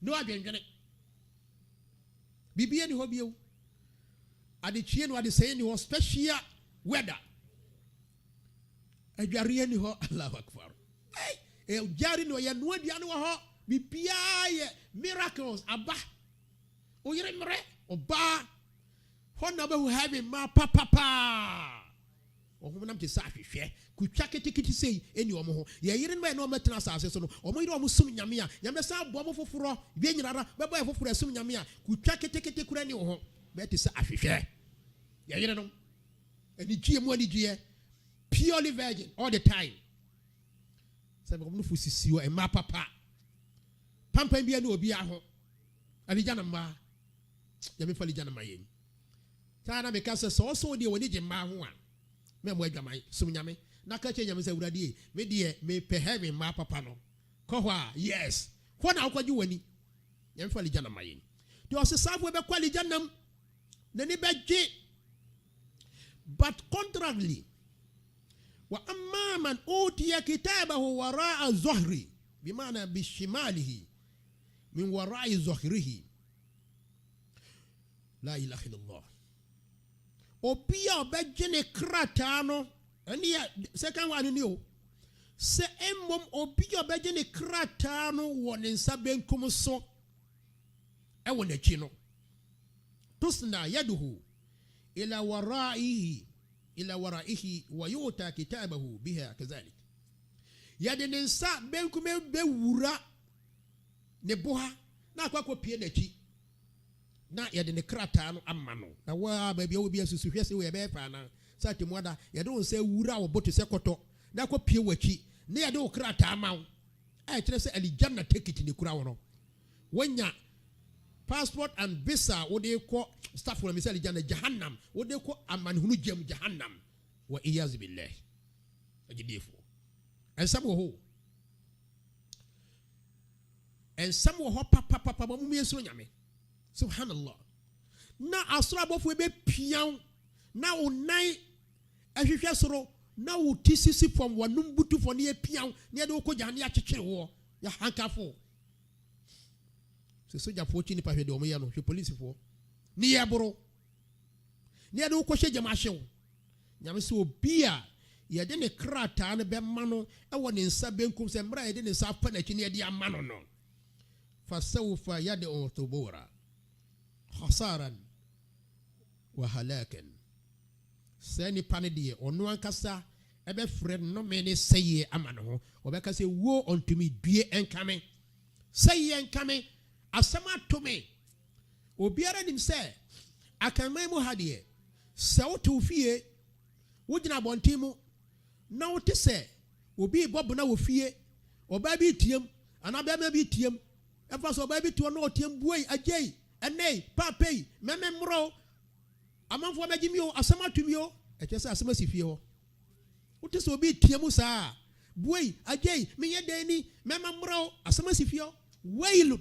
no adwenwene bibie ni hobie ade chie no ade say ni ho special weather adware ni ho Allahu akbar jari no ya no aduane wo ho bibia ye miracles aba o yire mre oba ho na be have ma papa o ho nam te sa hwehwe kutwa ketekete sei eni o mo ho ye yire no no metena asase so no o mo yire o mo sum nyame a nyame sa bo mo foforo bi nyirara be bo foforo sum nyame a kutwa ketekete kura ni o ho be te sa ahwehwe ye yire no eni gie mu ani gie purely virgin all the time. Say no fusisiwa e ma papa. Pampa bia no obi aho. Alijana ma. Ya me fali jana mayen. Tana me kase so de woni je ma ho a. Me mo adwaman sum nyame. Na ka che nyame se wurade me de me pe heaven ma papa no. Ko ho a yes. Ko na akwaji wani. Ya me fali jana mayen. De o se safo be kwali janam. Na ni beje. But contrarily, wa amma man utiya kitabahu wara'a zuhri bimana bishimalihi min wara'i zuhrihi la ilaha illallah. Obia obejene krata no ani second one ni o se emmom obia obejene krata no woni nsa benkum so e wona chi no tusna yaduhu ila waraihi wa yuta kitabahu biha kazalik. Yade nsa benkum be wura ne boha na kwa pie nachi na yade ne krata no amma no na wa ba bia obi asusu hwese we be fa na sati moda yade on se wura wo boto se koto na kwa pie wachi na yade o krata amaw a kire se alijanna ticket ne kura wo no wanya passport and visa wode ko staff for misali jana jahannam wode ko amanhunu jem jahannam wa iyaz billah ajidefo en samo ho papa mu yeso nyame subhanallah na asra bofo be pian na unai ahwehwe soro na utisisi fom wanum butu fo ne pian ne de ko jahane ya kekere wo ya hankafo. Se soja fo chini pa hwede o ya no hwe police fo ni yeboro ni ade ko hye jama hyew nyame se obi a ye de ne krata ne be ma no e wo ne nsa benkum se mra ye de ne nsa fa na chini ye de ama no no fa sawfa yad'u thubura khasaran wa halakan. Sani panedie ono ankasa e be frɛ no me ne seye ama no ho obeka se wo ontumi due enkame seye enkame asama to me obiara nim se akanman mu hade se wotu fie wogina bontimu na wote se obi bobo na wo fie oba bi tiem ana ba ma bi tiem efa so oba bi to na otiem buai agei enei papei mememro amanfo magimi o asama to mi o ekese asama si fie ho wote se obi tiem saa buai agei meye deni mememro asama si fie ho wailun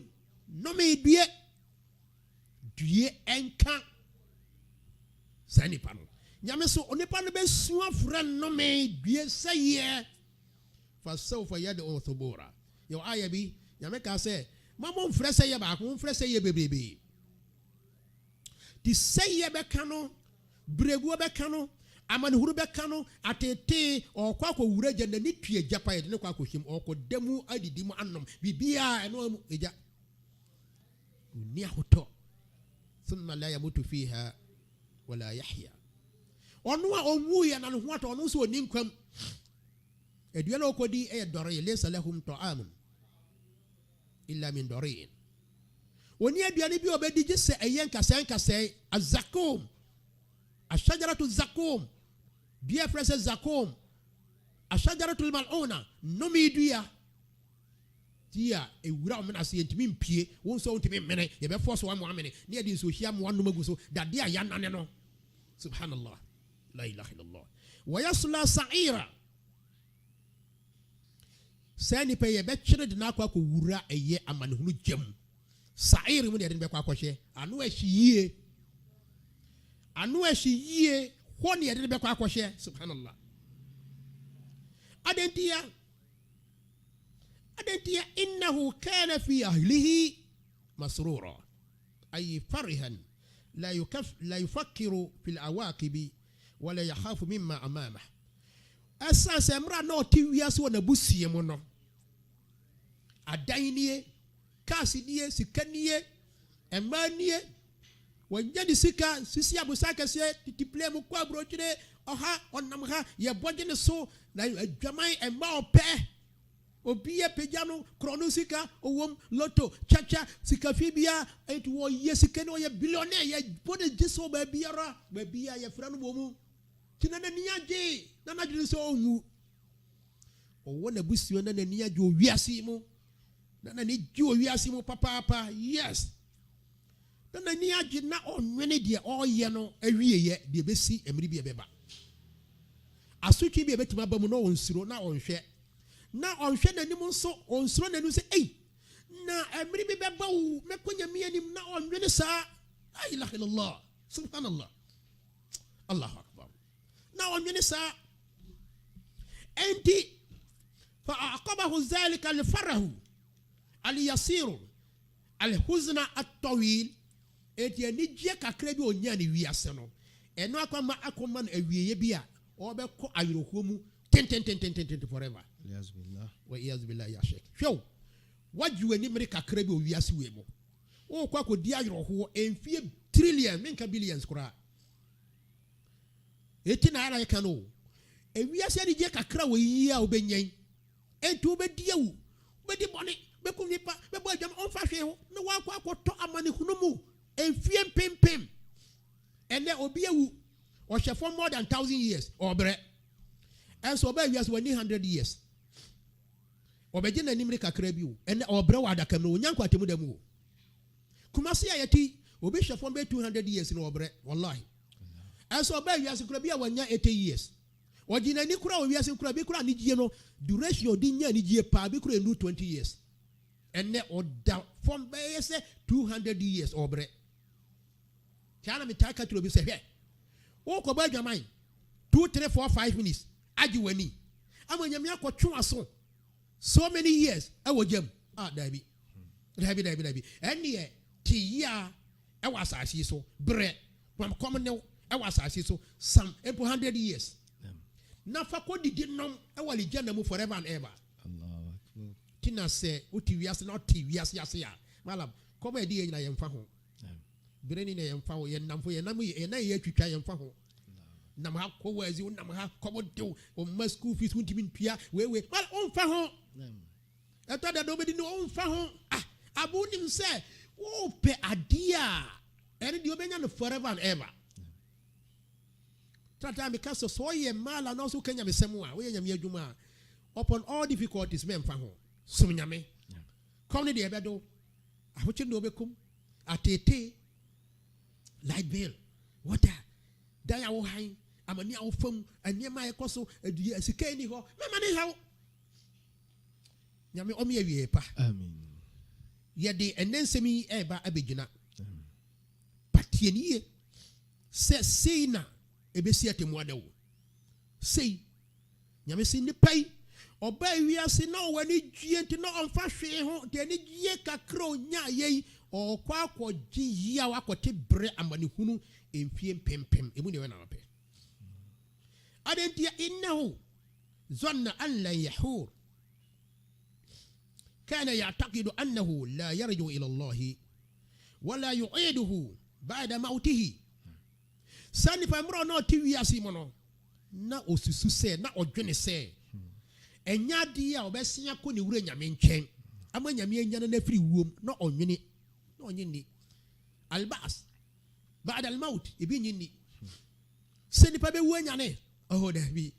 no me due enka sani pano nyame so onipa no be sua fra no me due seye fa sawfa yad'u thubura yo aya bi nyame ka se mamo mfre seye ba ko mfre seye bebrebe ti seye be kano bregu be kano amanhuru be kano atete okwa ko wura jana ni tue japa ye ne kwa ko him okodemu adidimu anom bibia eno eja ni ahoto thumma la yamutu fiha wala yahya onwa onwu ya na ho ato ono so oni nkwam eduana okodi e dore laysa lahum ta'amun illa min dorin oni aduane bi obedi gese eyen kase azakum ashajaratu zakum bia frese zakum ashajaratul mal'una nomidua tia ewura omena se ntimi mpie won so ntimi mene ye be force wa mo amene ne ade so hia mo anom aguso dade aya nane no subhanallah la ilaha illallah wa yasla sa'ira sani pe ye be kire de na akwa ko wura eye amanehunu jam sa'ir mu de be kwa kwhye anu ahiyie ho ne de be kwa kwhye subhanallah adentia innahu kana fi ahlihi masrura ay farihan la yufakkiru fil awaqib wala yakhafu mimma amamah asa semra no ti wiase wona busie mu no adanie kasidie sikanie emanie wanya di sika sisi abusaka se titiple mu kwa brochire oha onamha ye bogene so na adwaman emma ope obiye pejano krono sika owom loto chacha sika fibia etu wo yesika no ye billionaire ye bode jeso ba biara ye fra no bomu tinana niaje na na dwene so onwu owo na busuo na nani agye owiase mu na nani gye owiase mu papa yes na nani agye na onwene de oyɛ no awieye de besi emri bi ebeba asotwe bi ebetima ba mu na onsuro na onhwɛ nanim nso onsuro nanu sɛ ei na emri bi beba wo mekonya mi anim na onwene saa la ilaha illallah subhanallah Allahu akbar na onwene saa enti فأعقبه ذلك الفرح اليسير الحزن الطويل eti anigye kakra bi onyane wiase no eno akoma na awieye bia obekọ ayrohuo mu ten forever wa billah ya sheikh hwew waju ani mere kakra bi owiase we mu wo kwa kodi ayrohuo enfie trillion menka billions kura eti na ara yeka no ewiase anigye kakra wo yi a obenyen enti obediawu bedi bone bekunnipa bebo adwam onfa hwe ho na wakọ akọtọ amane hunumu enfie pempem ene obiawu ohye for more than 1,000 years obre enso oba wiase wani 100 years obeje na nimre kakra bi o ene obre wa adaka no onyanko atemu damu kumase ayati obi hye for 200 years no obre wallahi enso oba wiase kura bi a wanya 80 years ojina ni kura wiase kura bi kura ni gie no duration di nya ni gie pa bi kura enu 20 years ene oda from be say 200 years obre kana mitaka tulo bi se hwe wo ko ba dwaman 2 3 4 5 minutes agi wani amanyam yakotwe aso so many years awojam dabi ene tiya e wasasi so bre from common e wasasi so some 100 years na fa ko didi nom e wali jana mu forever and ever Allahu akbar tina se uti wiase na uti wiase ase ya malam ko ba di yina yemfa ho bireni na yemfa ho ye namfo ye nam ye na ye twitwa yemfa ho nam ha ko wazi nam ha ko bodew o ma school fees untimi ntua we mal onfa ho eto da do be di no onfa ho abu nim se wo pe adia ene di obenya no forever and ever tata because so ye mala no so kanya mesemu a we nyame adwuma upon all difficulties me mfa ho sum nyame come ne de ebedo ahoche no bekum atete light bill water daya wo han amani a wo fam anema ekoso adua sika ni ho mema ne hawo nyame omi awie pa amen ye de enensemi eba abegina patienie se na ebesi atemu adawo sei nyame se ni pai oba wiase na wani dwie nti na onfa hwe ho de ni dwie kakra onya yei okwa akogye yia wakote bre amane hunu emfie pempem emu ne we na wape adentia innahu zanna an la yahur kana ya'taqidu annahu la yarju ila Allah wala yu'iduhu ba'da mautihi sani pamro no ti wiase mo no na osusu se na odwene se enya dia obesia ko ne wura nyame ntwen ama nyame enya na firi wuom na onwene na onyini albas ba'da almaut ibi nyini sani pa be wu anyane oh da bi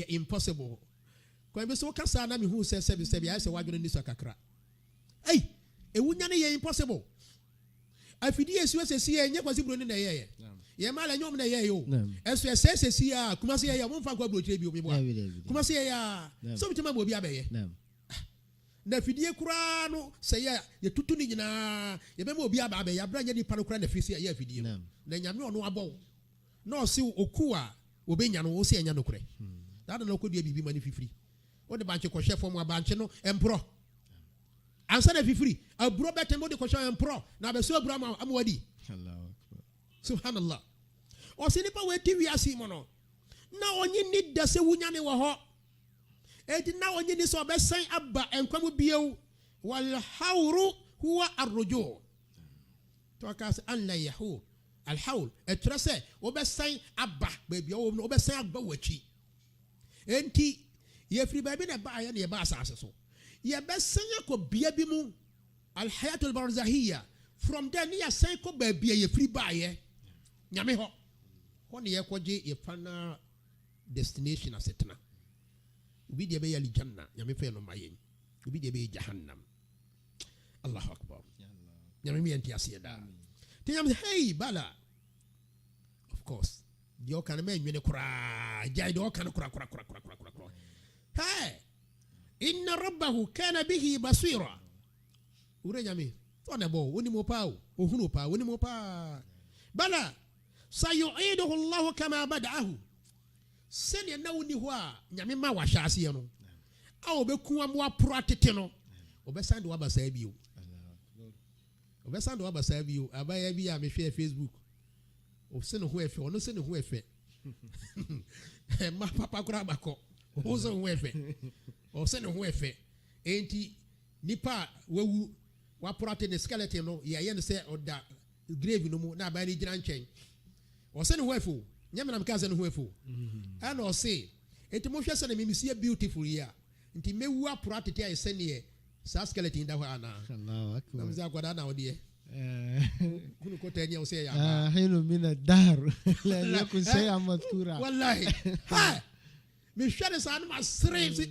impossible ko be so kasa na me hu se ya se wadwene ni so kakra ewu nyane ye impossible afidi esu esesi enye kwasi bro ni na ye ye mala nyom na ye yo esu esesi a kuma se ye mo mfa kwa bro tire bi omi bo kuma se ye ya so bitima bo bi abaye na fidie kura no se ye tutu ni nyina ye be mo obi aba abaye abranya ni pano kura na fisi ye fidie na nyame ono abo na o se oku a obenya no o se enya no kure da na ko die bibi mani fifiri o de banche ko chef mo abanche no empro ansa na fifiri aburo betembo de ko chef empro na be so aburo amwadi Allahu akbar subhanallah o se nipa we ti wiase mo no na onyi ni da se wunyane wo ho edi na onyi ni so be san abba enkwamu biew wal hawru huwa arruju to ka an la yahu al hawl etrase o be san abba ba bia o be san abba wachi enti ye free baby na ba ya na ye ba asase so ye be san ko bia bi mu al hayatul barzahiyya from there ni ya san ko ba bia ye free ba ye nyame ho ne ye koje ye fana destination asetna obi de be yali janna nyame fe no mayen obi de be jahannam Allahu akbar nyame mi enti ase da ti nyame hey bala of course the okan me nwene kura jai the okan kura hey inna rabbahu kana bihi basira ure nyame to na bo woni mo pa o ohunu pa woni mo pa bala sayu'iduhu Allah kama bada'ahu sene na woni ho a nyame ma wa hyase no a obeku am wa pro atete no obesande wa basa bi o obesande wa basa bi o abaya bi a me hwe Facebook o se no ho efe ono se no ho efe ma papa kura bako o se ho efe o se no ho efe enti nipa wawu wa pro atete skeleton no ye ne se oda grave no mu na abaya ni gina nchen o se no ho efe nyame na mka se no ho efe ana o se enti mo hwe se na me see beautiful here enti mewu apro atete aye se ne sa skeleton da ho ana Allahu akbar namza kwada na odi kunu ko tanya o se ya hino mina dar la yakun shay'an madhkura wallahi ha me hwere sa na masre si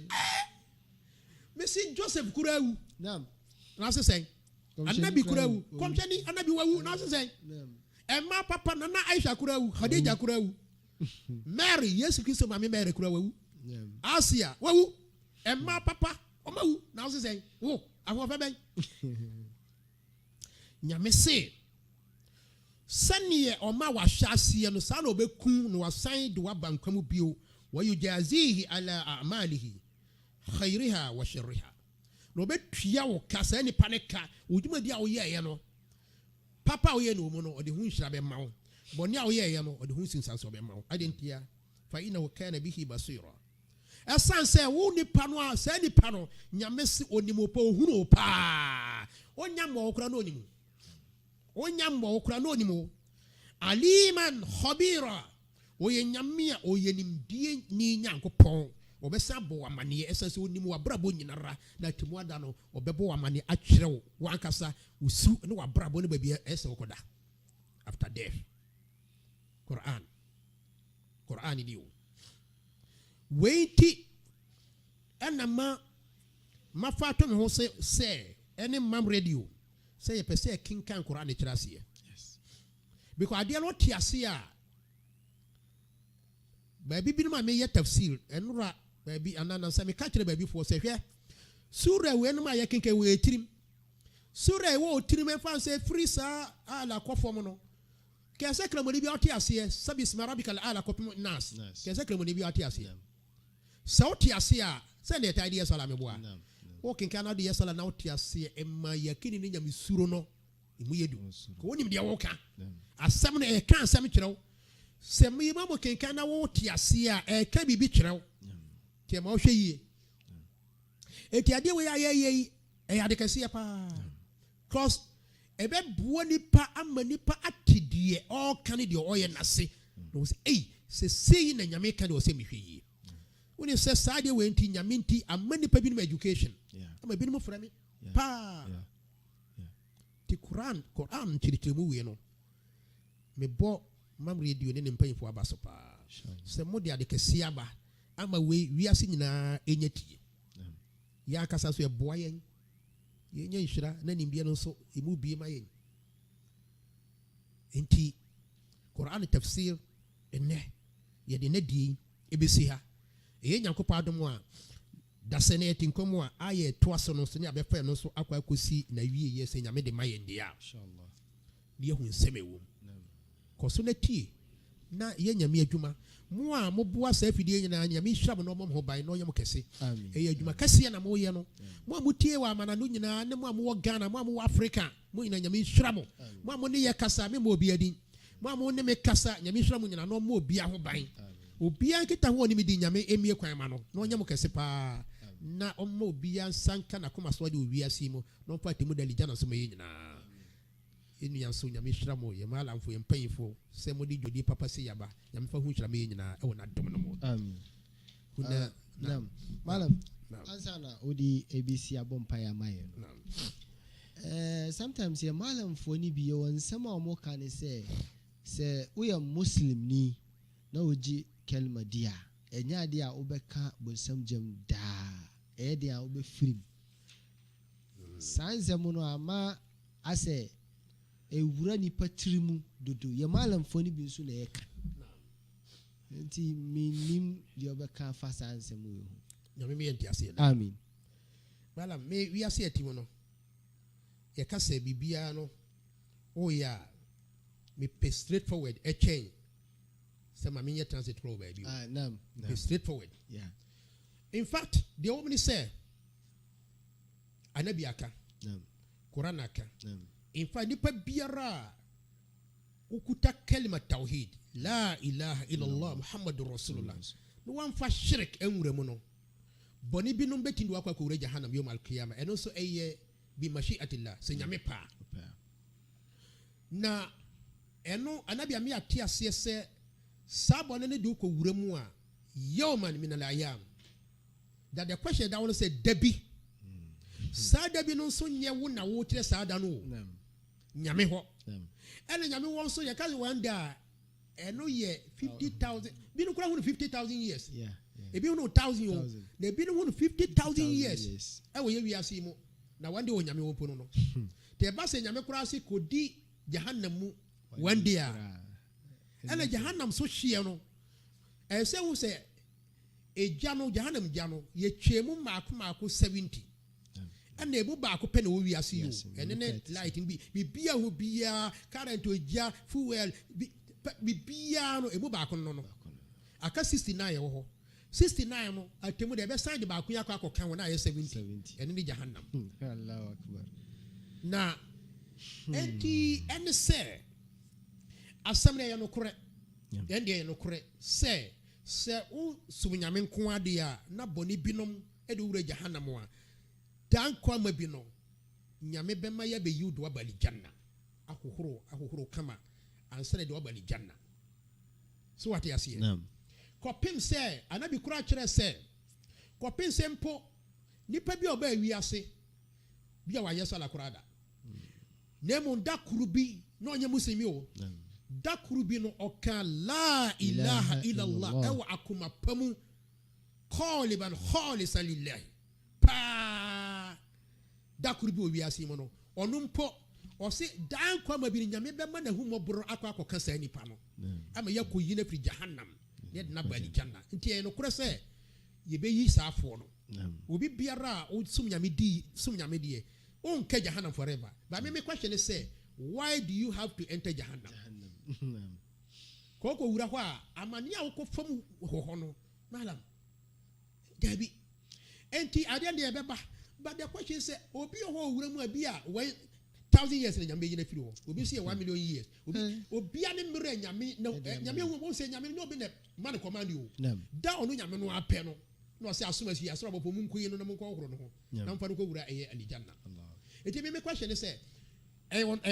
me si Joseph kurawu naam na se sen annabi kurawu komchani annabi wawu na se sen naam emma papa na Aisha kurawu Khadija kurawu Mary Yesu Kristo mama Mary kurawu naam Asia wawu emma papa omawu na se sen wo afo fa ben nyame se sanie oma wa hyase no sa na obekun no wasan de wabankwam bio wayujazihi ala a'malihi khairiha wa sharriha no betua wo kasa ni paneka odwumadi a wo ye no papa wo ye no mu no ode hu nhira be ma wo boni a wo ye no ode hu sinsanso be ma wo adentia fa ina wa kana bihi basira esan se wo nipa no a sa nipa no nyame se onimo pa ohunu pa onyam wo kra no onimu onyambo okura no nimu aliman khabira oyenyamia oyenimdie ni nyankopon obesa bo amane esase onimu abrabo nyinara na temu ada no obebo amane akyerew wankasa usu ne wabrabo ne babia ese okoda after death Quran idio weiti anama mafato me ho se ene mam radio say a person king can Quran chirasiye yes because ade no tiase a baby bi no ma me ye tafsir enura baby anana say me ka kire baby fo say hwe sura we no ma ye kenke we tirim sura we o tirim e fan say free sa ala kofom no ke say kramoni bi otiase sabi isma rabbikal ala kofom nas ke say kramoni bi otiase sa otiase a say na ta idea sala me boa walking kana de yesala na otiase emma yakini ni nyame suro no emu yedu ko wonim de woka asem no e kan asem kirew se me ma mo kenkan na wo otiase a e ka bibi kirew tie ma wo hwe yie eti ade we aye e ade kase pa cause ebe buo nipa ama nipa atidie all kan de oye nase no say se sei na nyame kan de o se me hwe yie when you say side we nti nyame nti amani pa bi no education ama bi no fra me pa ti Quran chirichirimu we no me bo mam radio ne mpanyfo abaso pa se mo de ade kese aba ama we wiase nyina enyatie ya kasa so e boa yen yenya nhira na nimbia no so emu bie ma yen enti Quran tafsir enne ye de na die ebesi ha e nyankopɔ adom a dasene etinkomo a aye toaso no so ne abefa no so akwa akosi na wie ye se nyame de mayen dia inshallah ne hu nsemewo koso na tie na ye nyame adwuma mo a moboa sa afidie nyina nyame hwam no mo ban no yem kese e adwuma kese na mo ye no mo amutie wa amana no nyina ne mo amu Ghana mo amu Africa mo nyina nyame hwam mo amu ne ye kasa me mo obi adin mo amu ne me kasa nyame hwam nyina no mo obi aho ban obia kita ho ni medi nyame emie kwan ma no na onyam kese pa na omma obia sanka na koma so de obia simo no pa temu dalija na so me nyina enu yanso nyame hwiramo ye mala mfo ye mpanyifo se modi jodi papa se yaba nyame fa hu hwira me nyina e wona dom no mo amen kuna nam malam ansana odi ABC abompa ya maye sometimes ye malam fo ni bi ye won sama o mo kan se we are muslim ni na oji kelma dia enya de a obeka bonsam jam da e de a obefrim sanzem no ama ase ewura nipa tirimu dodo ye malamfo ni bi nso na yeka nti minim de obeka fa sanzem wo nyame me enti ase amen bala me wi ase ati no ye ka se bibia no o ya me pe straight forward a chain se ma me transit flow baby nam be straight forward yeah in fact the woman say anabi aka Quran aka in fact nipa biara ukuta kalima tauhid la ilaha illallah muhammadur rasulullah no wan fa shirk enwure mu no boni bi no beti ndo akwa ko wure jahannam yom alqiyama eno so eye bi mashiatillah se nyame pa na eno anabi ami ate ase se sabo ne de ko wure mu a yawman min alayam that the question that one say debi sada bi no so nye wo na wo tire sada no nyame ho ene nyame won so ye ka one day eno ye 50,000 bi no kura 50,000 years e bi no 1,000 o na bi no 50,000 years e wo ye wi ase mu na one day o nyame wo pono no te ba se nyame kura ase kodi jahannam mu one day a ene jahannam so hie no e se wo se eja no jahannam ja no ye twemu maako 70 and ebu baako pe na wo wi ase yo ene ne light bi bia ho bia current oja fuel bi bia no ebu baako no aka 69 wo ho 69 no atemu de be sign de baako yakọ akọka wo na ye 70 ene ne jahannam Allahu akbar na enti ene se asamre ye no kore ende ye no kore se o sumunyame nko ade a na boni binom e de wura jahannam a dan kwa mabi no nyame bema ya be yudo abali janna ahohoro kama ansere de abali janna so what you see kopim se anabi kura kire se kopim se mpo nipa bi oba wi ase bi a wa yeso ala kurada nemu ndakuru bi no onye muslimi o dakuru bi no oka la ilaha illallah ewa akuma pamu qaliban khalisan lillahi pa dakuru bi owi ase mo no onu mpo o se dan kwa mabiri nyame be ma na hu mobro akwa kasa nipa no ama yakoyi na firi jahannam ne na bali janna nti e no kure se ye be yi saafo no obi biara o sum nyame die o nka jahannam forever but me question is say why do you have to enter jahannam koko wura ho a amani a wo fam ho no malam gabi enti ade ne be ba but the question is say obi ho wura mu abi a 1,000 years na nyame yina firi ho obi say 1 million years obi ane mre nyame na nyame wo say nyame no be na man command you da onu nyame no apɛ no no say asoma si asoro bopo mu nkoyi no na mu nko horo no ho na mfa no ko wura eye alijanna enti me question is say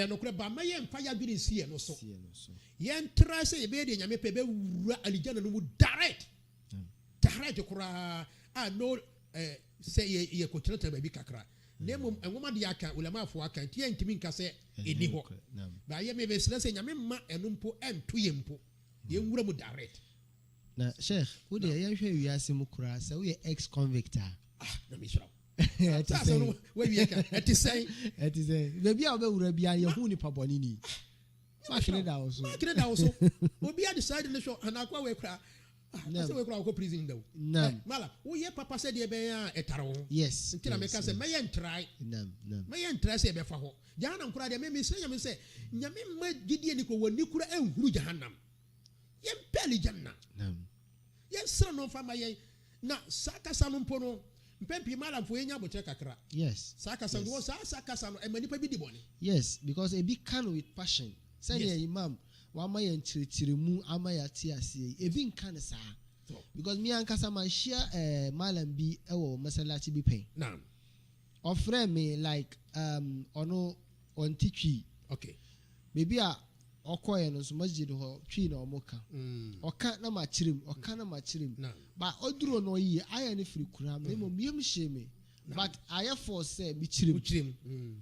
no kure ba ma ye mfa ya dwiri sie no so ye ntra say be de nyame pe be wura alijanna no mu direct kura no say ye ko trata ba bi kakra nemo enwoma de aka ulama afo aka tie ntimi nka se eni ho ba ye me be sele se nyame ma enu mpo ento ye mpo ye nwura mu direct na sheikh wo de ye hwe wiase mu kura se wo ye ex convict na me shira ata no we wi aka eti sei be bia obewura bia ye hu ni paboni ni ma kire da wo so obi a decide ne sho anakwa we kura ase we kura ko prison daw mala wo ye papa se de be ya etaro yes ntina me ka se me ye ntrai me ye ntrai se be fa ho jahannam kura de me se nyame se nyame ma gidie ni ko woni kura enhuru jahannam ye mpeli janna ye sra no fa ma ye na saka sanu mpo no mpempi mala mfo ye nya botre kakra yes saka sanu wo saka sanu e mani pa bi di boni yes because e be can with passion say yes. Imam wa ma ye ntiretimu ama ya ti ase e bi nka ne saa because me ankasa man share malam bi e wo masalachi bi pen na ofre me like ono on titwi okay maybe a okoye no so masjid ho twi na omoka oka na ma chirim ba oduro no yi aya ne firi kura me mo miem sheme but aya for say mi chirim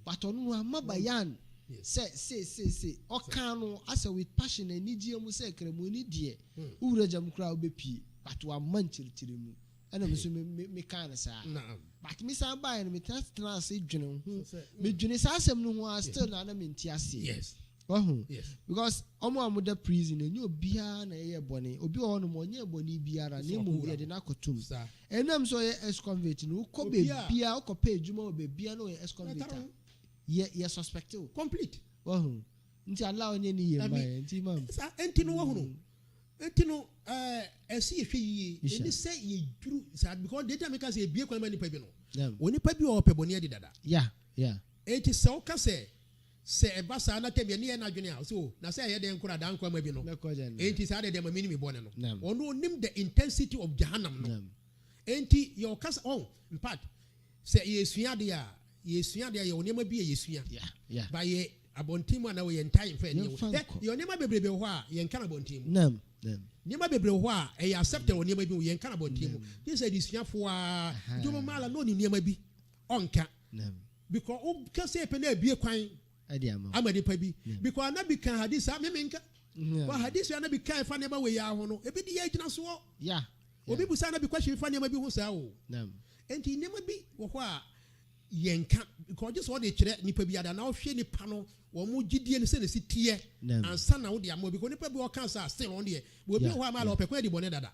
but onu amabayan say oka no asa with passion and nidie mu say kremu ni die ure jam kura obepi but wa man chiri mu ana me so me kan sa but me san buy no me trans say dwene ho me dwene sa asem no ho still na me nti ase yes because omo amuda prison enye obia na ye bone obi o no mo nye bone biara na emu ye de na kotum enam so ye ex-convict no ko be bia o ko pay juma be bia no ye ex-convict ye suspect complete nti Allah onye ni ye mai nti mam sa enti no wo enti no esi ehwe yi eni say ye duru sa because data make say bie kwa nipa bi no oni pa bi o pe bone ade dada enti se o ka se eba sa na tebia ne na adwene a so na se ye de nkura da nkwa ma bi no enti sa de ma mini me bone no ono nim the intensity of jahannam no enti your case in fact se yesua de a ye onema bi yesua ba ye abontimu na we entire fa ne ye onema bebrebe ho a ye nka na abontimu nyema bebrebe ho a e accept onema bi ye nka na abontimu this is disuafo a jomo mala no ni nyema bi onka because o ka se pe na bie kwan amadi pa bi because na bi kan hadith a me nka wa hadith ya na bi kan fa ne ba we ya ho no e bi di ya gina so obi busa na bi question fa ne ma bi ho sa o enti ne ma bi wo ho a yenka because just what they kire nipa bi ada na o hwe nipa no wo mu gidie ne se ne si tie ansa na wo de amo because nipa bi o kan sa still on de obi ho a ma la o pe kwa di bone dada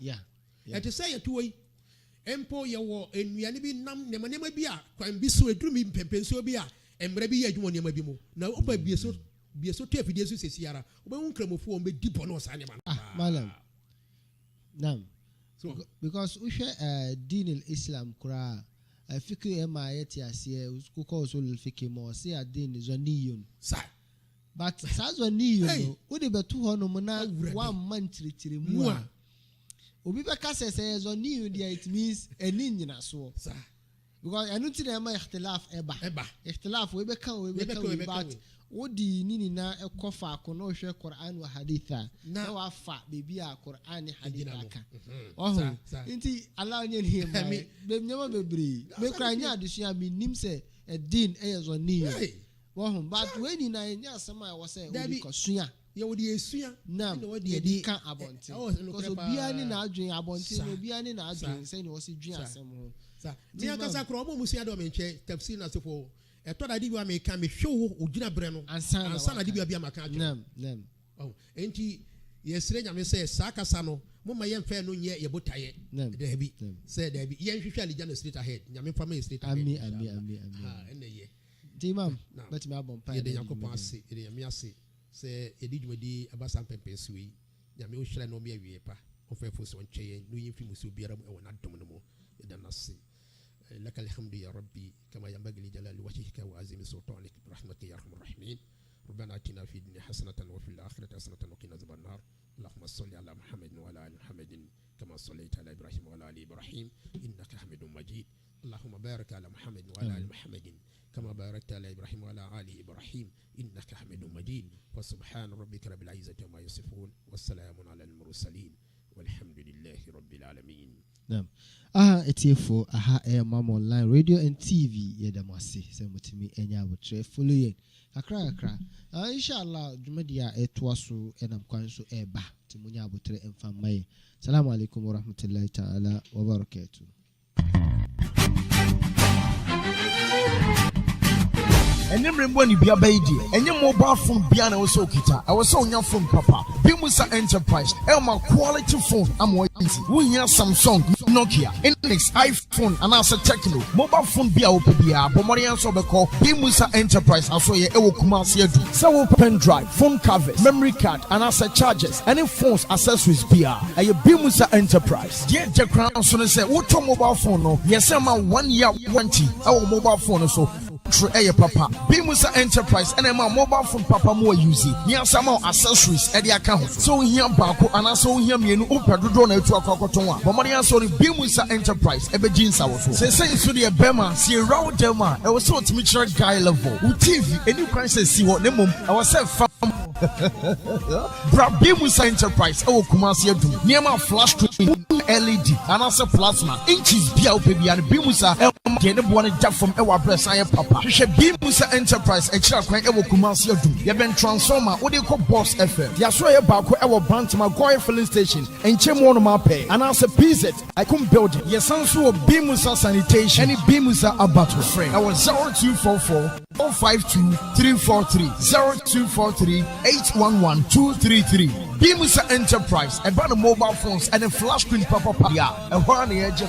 enti say ye tuoi empo ye wo enuane bi nam ne ma bi a kwan bi so eduru mi pempenso bi a emre bi ye adwuma ne ma bi mu na o ba bie so to afidie so sesiara o ba hunkramofo o be di bone o sa ne ma malam nam so because we share din al-Islam kura fikri ma yeti asiye ko usul fikri mo si adin zoniyun sa but sa zoniyun no wo de betu ho no na one man tiritiri mu a obi be ka se zoniyun dia it means eni nyina so sa because enu ti na ma ikhtilaf ikhtilaf we be kan but wodi nini na ekofa ko no hwe Quran wa haditha na wa fa bebi a Quran haditha ka nti Allah onye ni ma be nyama bebre me kra nya adesua mi nim se edin eyezo ni but when ni na nya asema I was say odi ko sua ye wodi esua na wodi edi kan abonte because obia ni na adwen abonte obia ni na adwen say ni wo si dwen asem ho mi akasa kro mo musia do me nche tafsir na sefo eto da di bi America me hwe ogina bre no ansa na di bi amaka adwo enti yesire nyame say sakasa no mo ma yemfa no nye ye botaye da bi say da bi yen hwehwe aligana straight ahead nyame fa ma straight ahead ami ene ye dimam bet me abon pa ye de yakopon ase ye de nyame ase say ye di dwumadi abasa pempensu yi nyame o hwere no me awie pa o fa fo so nche no yemfi musu biara mo e wona dom no mo ye da nase لك الحمد يا ربي كما ينبغي لجلال وجهك وعظيم سلطانك برحمتك يا ارحم الراحمين ربنا اتنا في الدنيا حسنه وفي الاخره حسنه وقنا عذاب النار اللهم صل على محمد وعلى ال محمد كما صليت على ابراهيم وعلى ال ابراهيم انك حميد مجيد اللهم بارك على محمد وعلى ال محمد كما باركت على ابراهيم وعلى ال ابراهيم انك حميد مجيد وسبحان ربك رب العزه عما يصفون والسلام على المرسلين والحمد لله رب العالمين. Naam. Etiefo Mam Online Radio and TV yedamase se mutimi enya abotre follow ye. Kakra. Inshallah jumadia etwaso enam kwan so eba timunya abotre emfama ye. Assalamu alaikum wa rahmatullahi ta'ala wa barakatuh. Enyemre mboni bia baidi enye mobile phone bia na woso kita awoso onya phone papa Bimusa Enterprise elma quality phone amo easy we hear Samsung Nokia Infinix iPhone and also Tecno mobile phone bia wo bia bomorian so be call Bimusa Enterprise aso ye ewo Kumasi adu se wo pen drive phone covers memory card and also chargers any phones accessories bia aye Bimusa Enterprise je crown so no say wo to mobile phone no yes ma 1 year warranty our mobile phone so true papa Bimusa Enterprise and my mobile phone papa more use here some accessories at the account so here bako and so here mienu upedodo na etu akokoton a bomari so Bimusa Enterprise ebe jinsa wo so say so the bema see round dem a e was so ultimate guy level u TV any crisis see what nemom I was say fam Bimusa Enterprise e wo Kumasi adu niema flash LED and also plasma inches bia opebi and bimusa get the one from ewa press I papa bimusa enterprise extra kwan ewo Kumasi adum ye ben transformer what they call boss FM yaso ye ba ko ewo Bantama Goy filling station enche mo no ma pay and also PZ I come building ye sanso bimusa sanitation any bimusa abattoir friend I was 0244 452 343 0243 811 233 Bimusa Enterprise and brand mobile phones and a flash screen pop-up. Yeah, and one the edge of